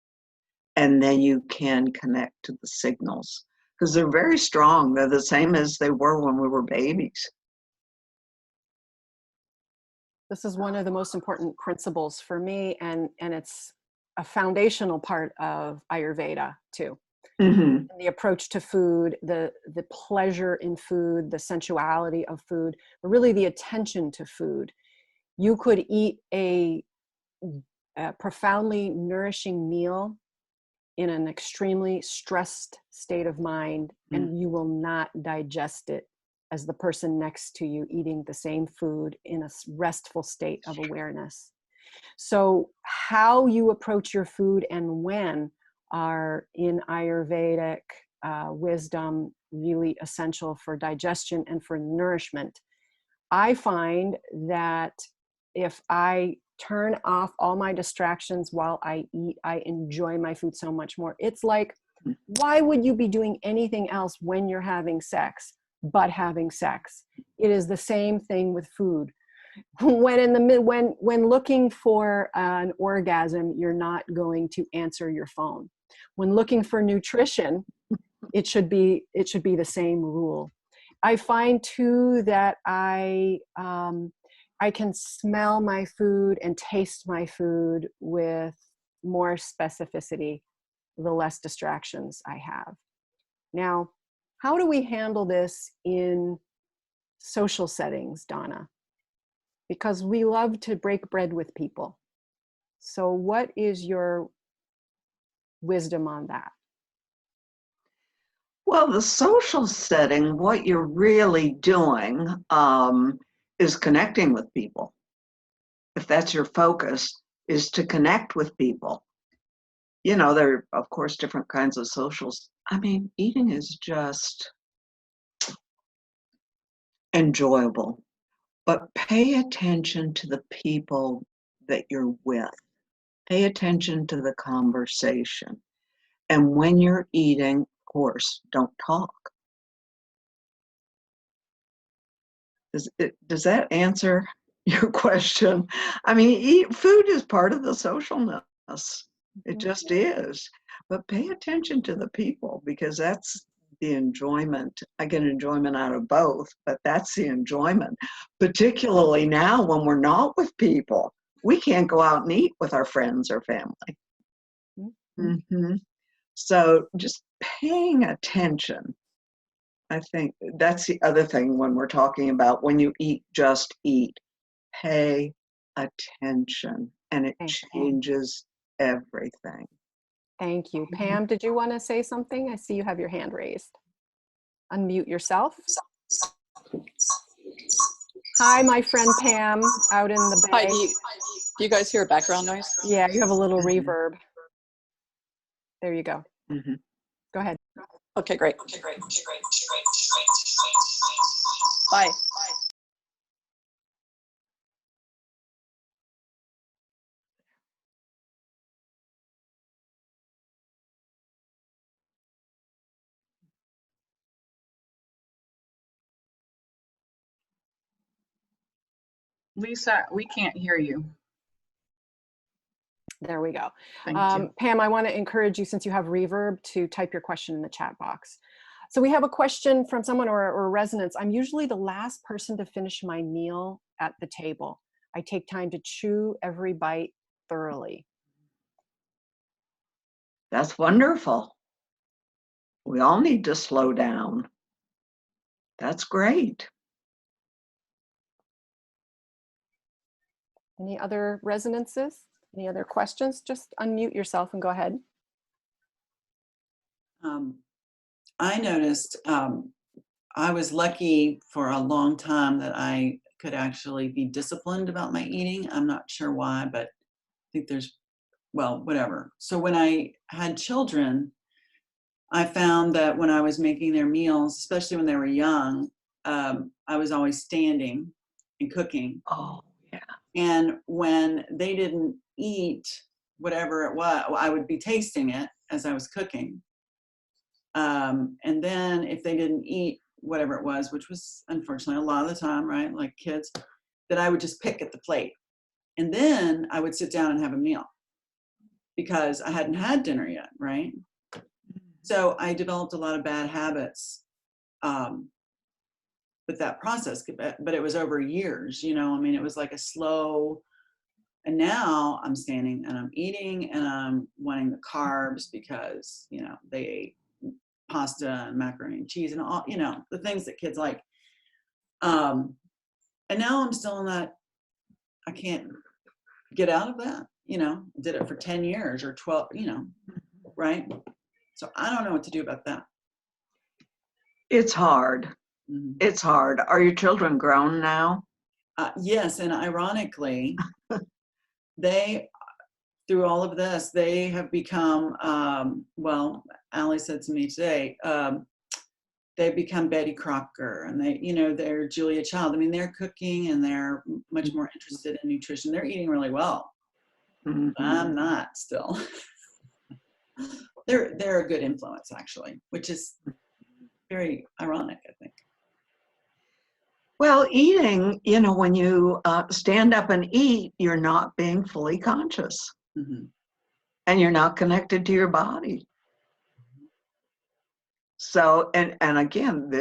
And then you can connect to the signals because they're very strong. They're the same as they were when we were babies. This is one of the most important principles for me, and it's a foundational part of Ayurveda too. And the approach to food, the pleasure in food, the sensuality of food, but really the attention to food. You could eat a profoundly nourishing meal in an extremely stressed state of mind, and you will not digest it as the person next to you eating the same food in a restful state of awareness. So how you approach your food and when are in Ayurvedic wisdom really essential for digestion and for nourishment. I find that if I turn off all my distractions while I eat, I enjoy my food so much more. It's like, why would you be doing anything else when you're having sex but having sex? It is the same thing with food. When looking for an orgasm, you're not going to answer your phone. When looking for nutrition, it should be the same rule. I find too that I can smell my food and taste my food with more specificity the less distractions I have. Now, how do we handle this in social settings, Donna? Because we love to break bread with people. So what is your wisdom on that? Well, the social setting, what you're really doing is connecting with people. if that's your focus, is to connect with people. You know, there are, of course, different kinds of socials. I mean, eating is just enjoyable, but pay attention to the people that you're with. Pay attention to the conversation. And when you're eating, of course, don't talk. Does that answer your question? I mean, food is part of the socialness. It just is. But pay attention to the people, because that's the enjoyment. I get enjoyment out of both, but that's the enjoyment. Particularly now when we're not with people. We can't go out and eat with our friends or family. Mm-hmm. So just paying attention. I think that's the other thing when we're talking about when you eat, just eat. Pay attention, and it changes everything. Thank you. Pam, did you want to say something? I see you have your hand raised. Unmute yourself. Hi, my friend Pam, out in the bay. Hi, do you guys hear background noise? Yeah, you have a little reverb. There you go. Mm-hmm. Go ahead. Okay, great. Bye. Lisa, we can't hear you. There we go. Thank you. Pam, I want to encourage you, since you have reverb, to type your question in the chat box. So we have a question from someone or resonance. I'm usually the last person to finish my meal at the table. I take time to chew every bite thoroughly. That's wonderful. We all need to slow down. That's great. Any other resonances? Any other questions? Just unmute yourself and go ahead. I noticed I was lucky for a long time that I could actually be disciplined about my eating. I'm not sure why, but I think there's, well, whatever. So when I had children, I found that when I was making their meals, especially when they were young, I was always standing and cooking. Oh, yeah. And when they didn't eat whatever it was, I would be tasting it as I was cooking. And then if they didn't eat whatever it was, which was unfortunately a lot of the time, right, like kids, that I would just pick at the plate. And then I would sit down and have a meal because I hadn't had dinner yet, right? So I developed a lot of bad habits with that process, but it was over years, you know, I mean, it was like a slow, and now I'm standing and I'm eating and I'm wanting the carbs because, you know, they ate pasta and macaroni and cheese and all, you know, the things that kids like. And now I'm still in that, I can't get out of that, you know, did it for 10 years or 12, you know, right? So I don't know what to do about that. It's hard. Mm-hmm. It's hard. Are your children grown now? Yes, and ironically, they, through all of this, they have become, well, Allie said to me today, they've become Betty Crocker, and they, you know, they're Julia Child. I mean, they're cooking and they're much more interested in nutrition. They're eating really well. Mm-hmm. I'm not still. They're a good influence, actually, which is very ironic, I think. Well, eating, you know, when you stand up and eat, you're not being fully conscious. Mm-hmm. And you're not connected to your body. So, and again,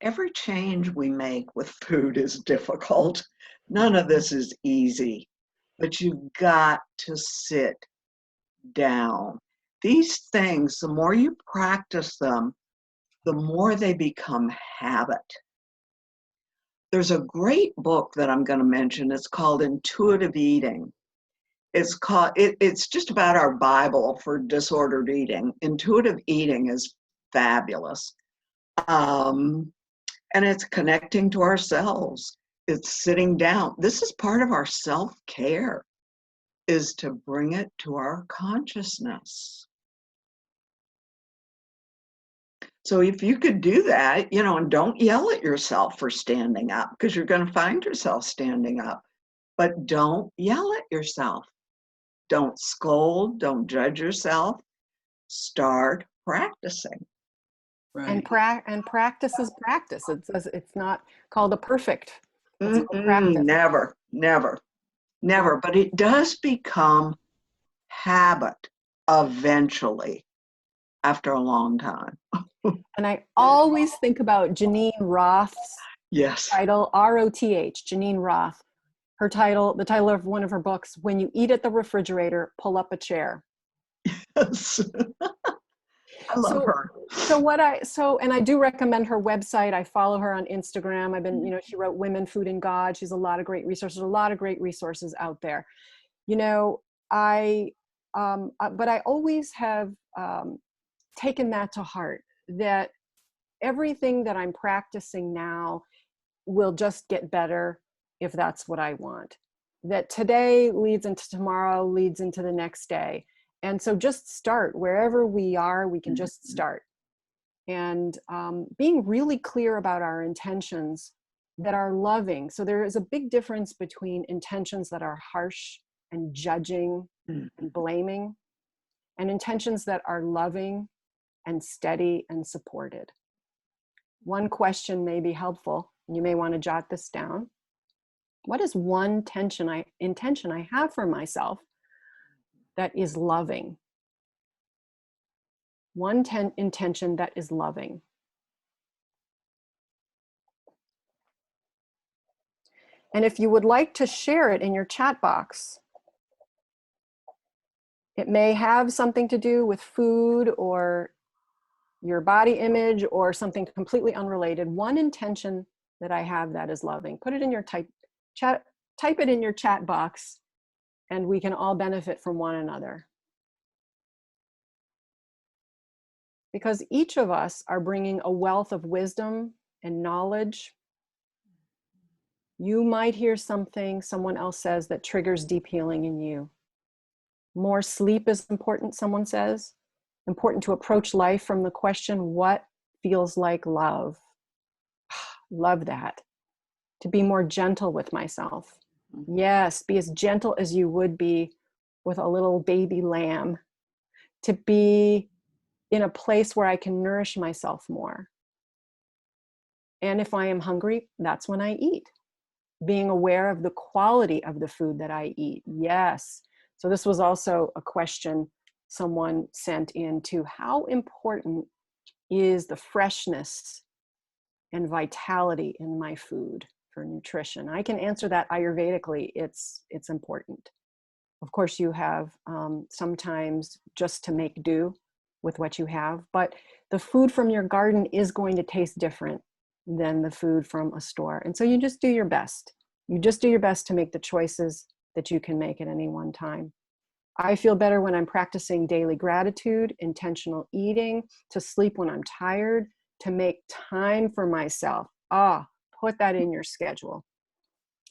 every change we make with food is difficult. None of this is easy, but you've got to sit down. These things, the more you practice them, the more they become habit. There's a great book that I'm going to mention. It's called Intuitive Eating. It's just about our Bible for disordered eating. Intuitive eating is fabulous. And it's connecting to ourselves. It's sitting down. This is part of our self-care, is to bring it to our consciousness. So if you could do that, and don't yell at yourself for standing up, because you're going to find yourself standing up, but don't yell at yourself. Don't scold, don't judge yourself. Start practicing. Right. And practice is practice. It's not called a perfect. It's called practice. Never. But it does become habit eventually after a long time. And I always think about Janine Roth's Yes. title, R-O-T-H, Janine Roth. Her title, the title of one of her books, When You Eat at the Refrigerator, Pull Up a Chair. Yes. I love her. And I do recommend her website. I follow her on Instagram. I've been, she wrote Women, Food, and God. She's a lot of great resources out there. But I always have taken that to heart, that everything that I'm practicing now will just get better if that's what I want. That today leads into tomorrow, leads into the next day. And so just start wherever we are, we can just start. And being really clear about our intentions that are loving. So there is a big difference between intentions that are harsh and judging and blaming, and intentions that are loving and steady and supported. One question may be helpful. You may want to jot this down. What is one intention I have for myself that is loving? One intention that is loving. And if you would like to share it in your chat box, it may have something to do with food or your body image or something completely unrelated. One intention that I have that is loving. Put it in your type it in your chat box, and we can all benefit from one another. Because each of us are bringing a wealth of wisdom and knowledge. You might hear something someone else says that triggers deep healing in you. More sleep is important, someone says. Important to approach life from the question, what feels like love? Love that. To be more gentle with myself. Yes, be as gentle as you would be with a little baby lamb. To be in a place where I can nourish myself more. And if I am hungry, that's when I eat. Being aware of the quality of the food that I eat. Yes. So this was also a question someone sent in to how important is the freshness and vitality in my food for nutrition? I can answer that Ayurvedically. It's important. Of course, you have sometimes just to make do with what you have, but the food from your garden is going to taste different than the food from a store. And so you just do your best. You just do your best to make the choices that you can make at any one time. I feel better when I'm practicing daily gratitude, intentional eating, to sleep when I'm tired, to make time for myself. Put that in your schedule.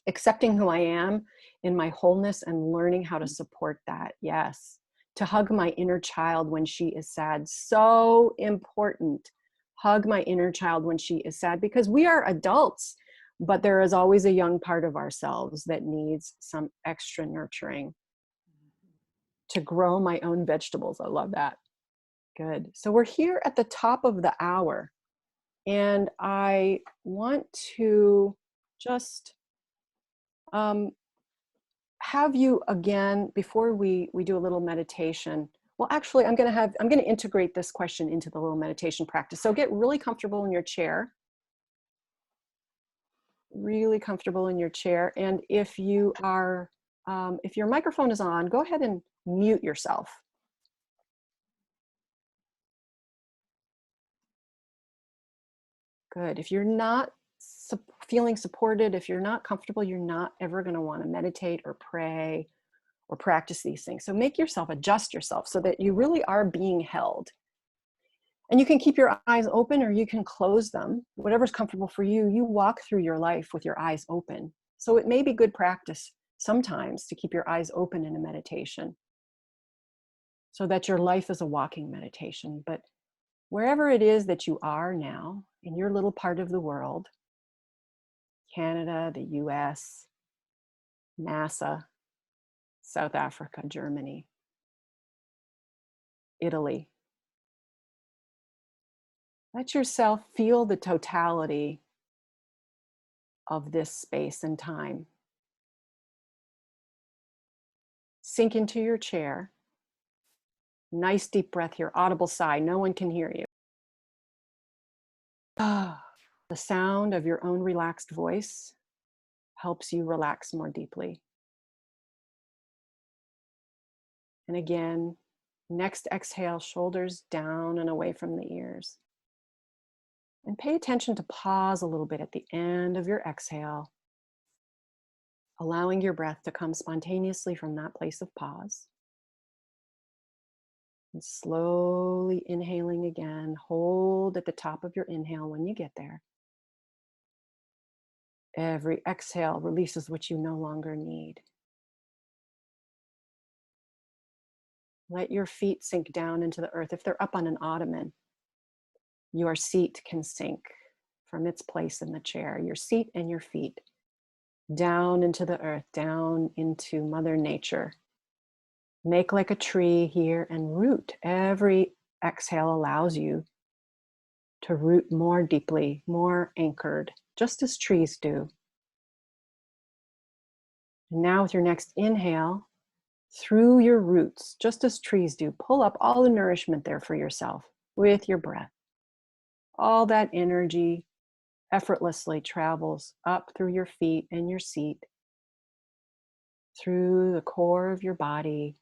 Accepting who I am in my wholeness and learning how to support that. Yes. To hug my inner child when she is sad. So important. Hug my inner child when she is sad, because we are adults, but there is always a young part of ourselves that needs some extra nurturing. To grow my own vegetables. I love that. Good. So we're here at the top of the hour, and I want to just have you again, before we do a little meditation. Well, actually, I'm going to integrate this question into the little meditation practice. So get really comfortable in your chair. Really comfortable in your chair. And if you are, if your microphone is on, go ahead and mute yourself. Good. If you're not feeling supported, if you're not comfortable, you're not ever going to want to meditate or pray or practice these things. So adjust yourself so that you really are being held. And you can keep your eyes open or you can close them, whatever's comfortable for you. You walk through your life with your eyes open. So it may be good practice sometimes to keep your eyes open in a meditation so that your life is a walking meditation. But wherever it is that you are now in your little part of the world, Canada, the US, NASA, South Africa, Germany, Italy, let yourself feel the totality of this space and time. Sink into your chair. Nice deep breath here, audible sigh. No one can hear you. The sound of your own relaxed voice helps you relax more deeply. And again, next exhale, shoulders down and away from the ears. And pay attention to pause a little bit at the end of your exhale, allowing your breath to come spontaneously from that place of pause. And slowly inhaling again, hold at the top of your inhale when you get there. Every exhale releases what you no longer need. Let your feet sink down into the earth. If they're up on an ottoman, your seat can sink from its place in the chair. Your seat and your feet down into the earth, down into Mother Nature. Make like a tree here and root. Every exhale allows you to root more deeply, more anchored, just as trees do. And now with your next inhale, through your roots, just as trees do, pull up all the nourishment there for yourself with your breath. All that energy effortlessly travels up through your feet and your seat, through the core of your body,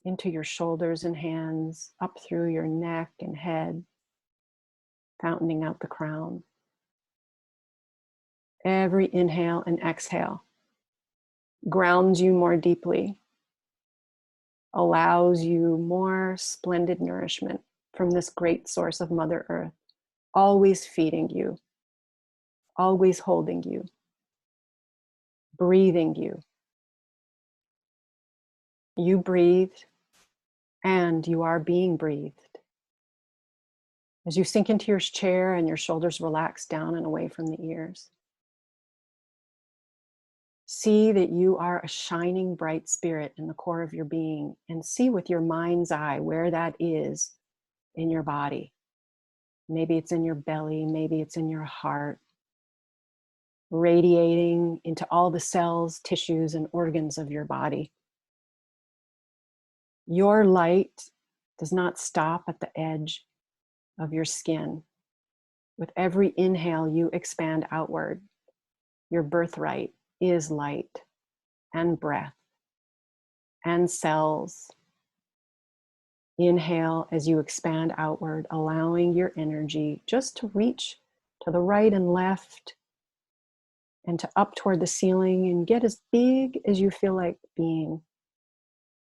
into your shoulders and hands, up through your neck and head, fountaining out the crown. Every inhale and exhale grounds you more deeply, allows you more splendid nourishment from this great source of Mother Earth, always feeding you, always holding you, breathing you. You breathe and you are being breathed. As you sink into your chair and your shoulders relax down and away from the ears, see that you are a shining bright spirit in the core of your being, and see with your mind's eye where that is in your body. Maybe it's in your belly, maybe it's in your heart, radiating into all the cells, tissues, and organs of your body. Your light does not stop at the edge of your skin. With every inhale, you expand outward. Your birthright is light and breath and cells. Inhale as you expand outward, allowing your energy just to reach to the right and left and to up toward the ceiling and get as big as you feel like being,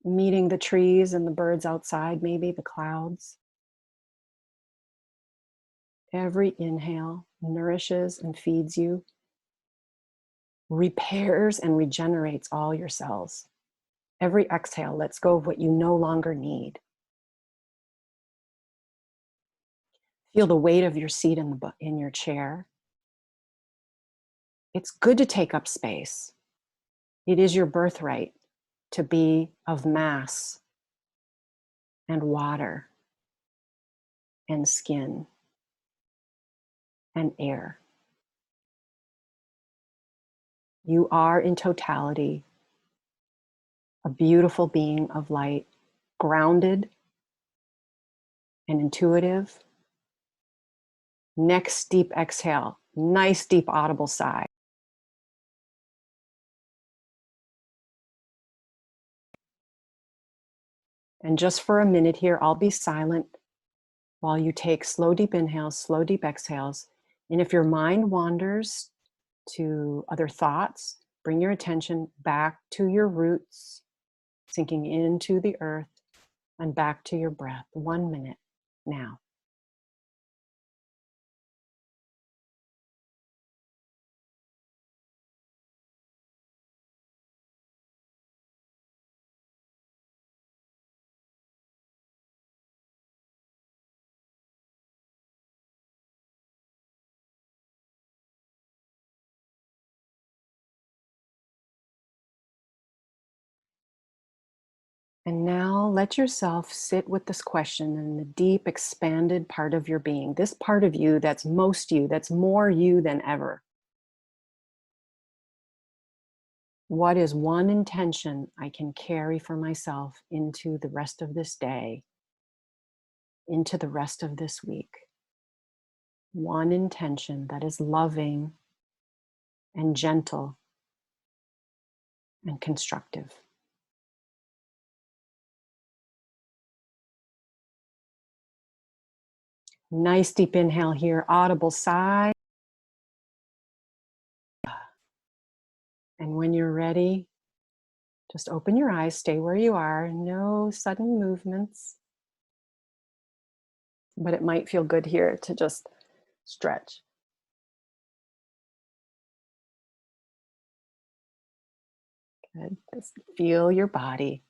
meeting the trees and the birds outside, maybe the clouds. Every inhale nourishes and feeds you, repairs and regenerates all your cells. Every exhale lets go of what you no longer need. Feel the weight of your seat in your chair. It's good to take up space. It is your birthright to be of mass and water and skin and air. You are in totality a beautiful being of light, grounded and intuitive. Next deep exhale, nice deep audible sigh. And just for a minute here, I'll be silent while you take slow deep inhales, slow deep exhales. And if your mind wanders to other thoughts, bring your attention back to your roots, sinking into the earth and back to your breath. 1 minute. now. And now let yourself sit with this question in the deep, expanded part of your being, this part of you that's most you, that's more you than ever. What is one intention I can carry for myself into the rest of this day, into the rest of this week? One intention that is loving and gentle and constructive. Nice deep inhale here, audible sigh. And when you're ready, just open your eyes, stay where you are, no sudden movements. But it might feel good here to just stretch. Good. Just feel your body.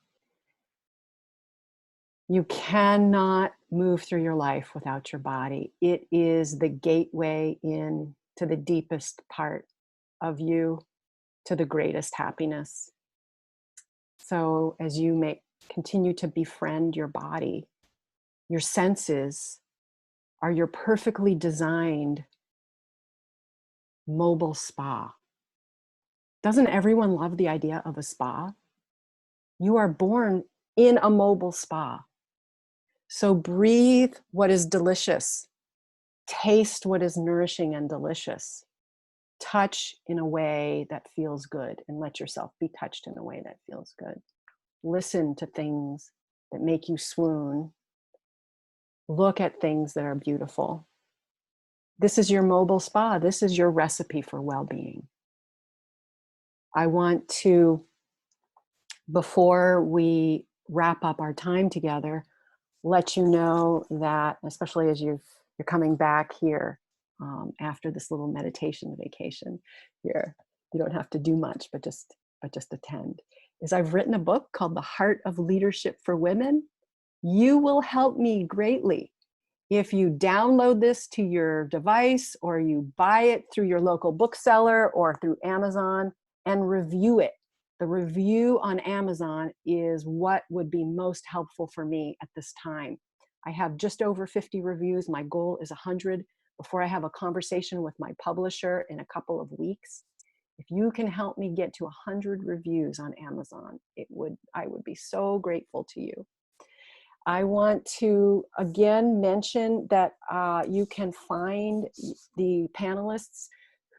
You cannot move through your life without your body. It is the gateway in to the deepest part of you, to the greatest happiness. So as you continue to befriend your body, your senses are your perfectly designed mobile spa. Doesn't everyone love the idea of a spa? You are born in a mobile spa. So breathe what is delicious. Taste what is nourishing and delicious. Touch in a way that feels good and let yourself be touched in a way that feels good. Listen to things that make you swoon. Look at things that are beautiful. This is your mobile spa. This is your recipe for well-being. I want to, before we wrap up our time together, let you know that, especially as you're coming back here after this little meditation vacation here, you don't have to do much, but just attend, is I've written a book called The Heart of Leadership for Women. You will help me greatly if you download this to your device or you buy it through your local bookseller or through Amazon and review it. The review on Amazon is what would be most helpful for me at this time. I have just over 50 reviews. My goal is 100 before I have a conversation with my publisher in a couple of weeks. If you can help me get to 100 reviews on Amazon, I would be so grateful to you. I want to again mention that you can find the panelists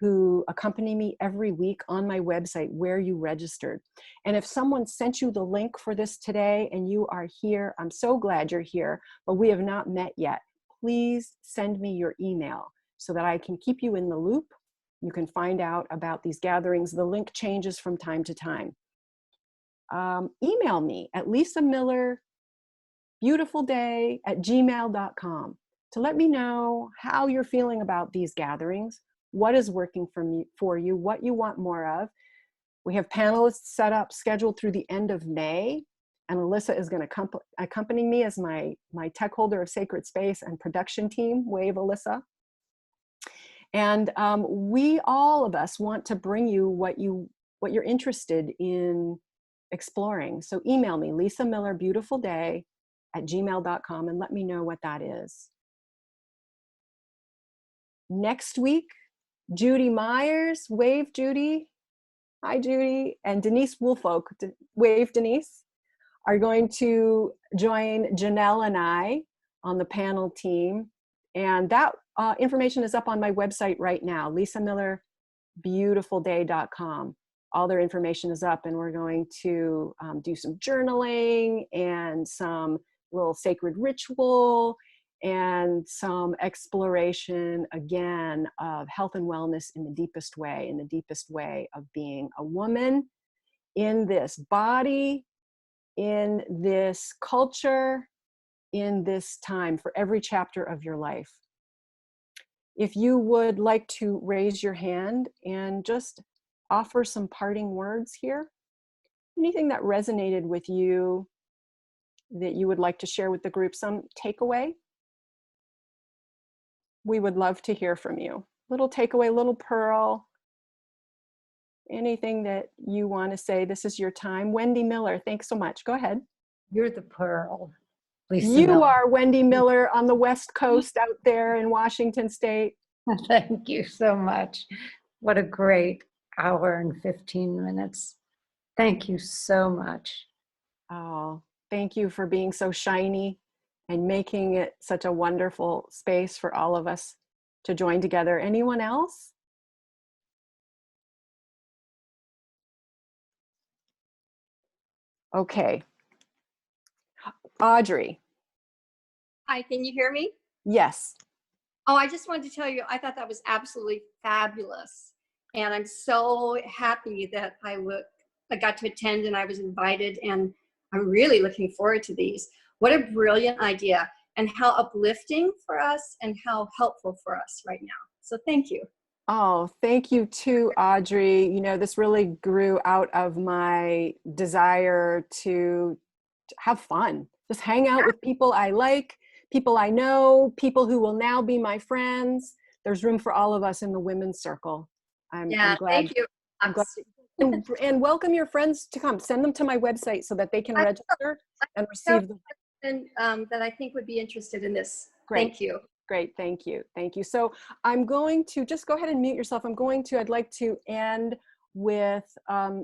who accompany me every week on my website where you registered. And if someone sent you the link for this today and you are here, I'm so glad you're here, but we have not met yet. Please send me your email so that I can keep you in the loop. You can find out about these gatherings. The link changes from time to time. Email me at lisamillerbeautifulday@gmail.com to let me know how you're feeling about these gatherings, what is working for you, what you want more of. We have panelists set up, scheduled through the end of May, and Alyssa is going to accompany me as my tech holder of sacred space and production team. Wave, Alyssa. And we, all of us, want to bring you what you're interested in exploring. So email me, lisamillerbeautifulday@gmail.com, and let me know what that is. Next week, Judy Myers, wave Judy, hi Judy, and Denise Woolfolk, wave Denise, are going to join Janelle and I on the panel team. And that information is up on my website right now, lisamillerbeautifulday.com. All their information is up, and we're going to do some journaling and some little sacred ritual and some exploration, again, of health and wellness in the deepest way of being a woman in this body, in this culture, in this time for every chapter of your life. If you would like to raise your hand and just offer some parting words here, anything that resonated with you that you would like to share with the group, some takeaway, we would love to hear from you. Little takeaway, little pearl, anything that you want to say. This is your time. Wendy Miller, thanks so much. Go ahead. You're the pearl, Lisa You Miller. are Wendy Miller on the West Coast out there in Washington State. Thank you so much. What a great hour and 15 minutes. Thank you so much. Oh, thank you for being so shiny and making it such a wonderful space for all of us to join together. Anyone else? Okay. Audrey. Hi, can you hear me? Yes. Oh, I just wanted to tell you, I thought that was absolutely fabulous. And I'm so happy that I got to attend and I was invited, and I'm really looking forward to these. What a brilliant idea, and how uplifting for us and how helpful for us right now. So thank you. Oh, thank you too, Audrey. You know, this really grew out of my desire to have fun, just hang out with people I like, people I know, people who will now be my friends. There's room for all of us in the women's circle. I'm glad. Thank you. I'm glad. And welcome your friends to come. Send them to my website so that they can register and receive the. That I think would be interested in this. Great. Thank you. Great, thank you, thank you. So I'm going to just go ahead and mute yourself. I'd like to end with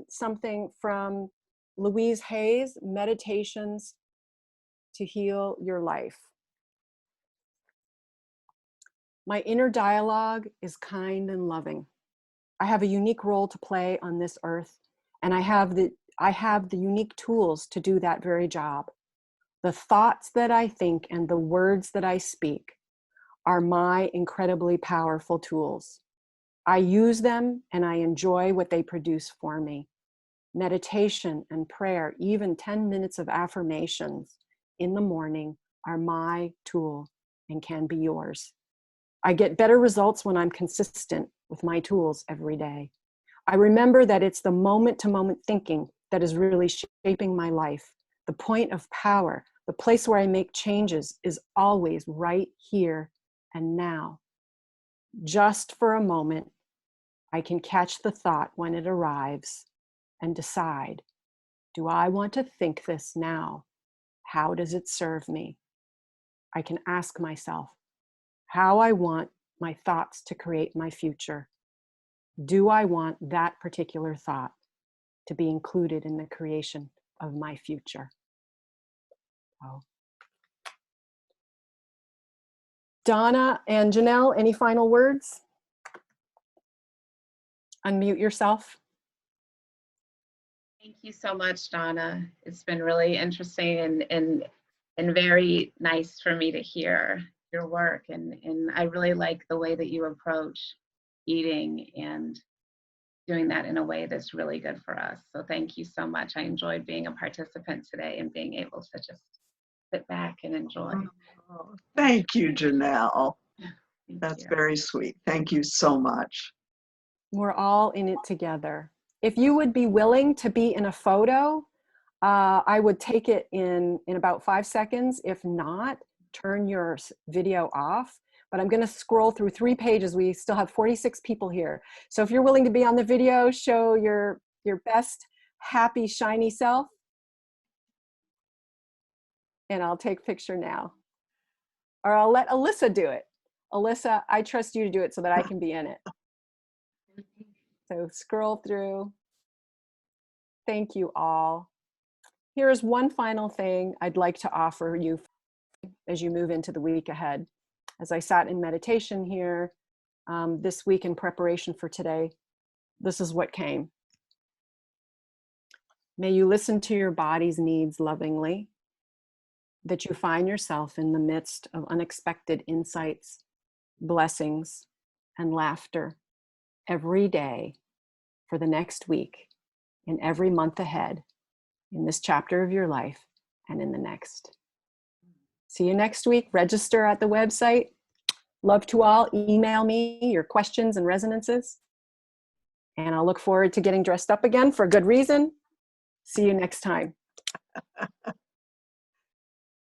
something from Louise Hay's Meditations to Heal Your Life. My inner dialogue is kind and loving. I have a unique role to play on this earth, and I have the unique tools to do that very job. The thoughts that I think and the words that I speak are my incredibly powerful tools. I use them and I enjoy what they produce for me. Meditation and prayer, even 10 minutes of affirmations in the morning, are my tool and can be yours. I get better results when I'm consistent with my tools every day. I remember that it's the moment-to-moment thinking that is really shaping my life. The point of power, the place where I make changes, is always right here and now. Just for a moment, I can catch the thought when it arrives and decide, do I want to think this now? How does it serve me? I can ask myself how I want my thoughts to create my future. Do I want that particular thought to be included in the creation of my future? Oh. Donna and Janelle, any final words? Unmute yourself. Thank you so much, Donna. It's been really interesting and very nice for me to hear your work. And I really like the way that you approach eating and doing that in a way that's really good for us. So thank you so much. I enjoyed being a participant today and being able to just sit back and enjoy. Thank you, Janelle. Thank That's you. very sweet. Thank you so much. We're all in it together. If you would be willing to be in a photo, I would take it in about 5 seconds. If not, turn your video off. But I'm going to scroll through 3 pages. We still have 46 people here. So if you're willing to be on the video, show your best, happy, shiny self. And I'll take picture now. Or I'll let Alyssa do it. Alyssa, I trust you to do it so that I can be in it. So scroll through. Thank you all. Here's one final thing I'd like to offer you as you move into the week ahead. As I sat in meditation here this week in preparation for today, this is what came. May you listen to your body's needs lovingly, that you find yourself in the midst of unexpected insights, blessings, and laughter every day for the next week, in every month ahead, in this chapter of your life, and in the next. See you next week. Register at the website. Love to all. Email me your questions and resonances. And I'll look forward to getting dressed up again for a good reason. See you next time.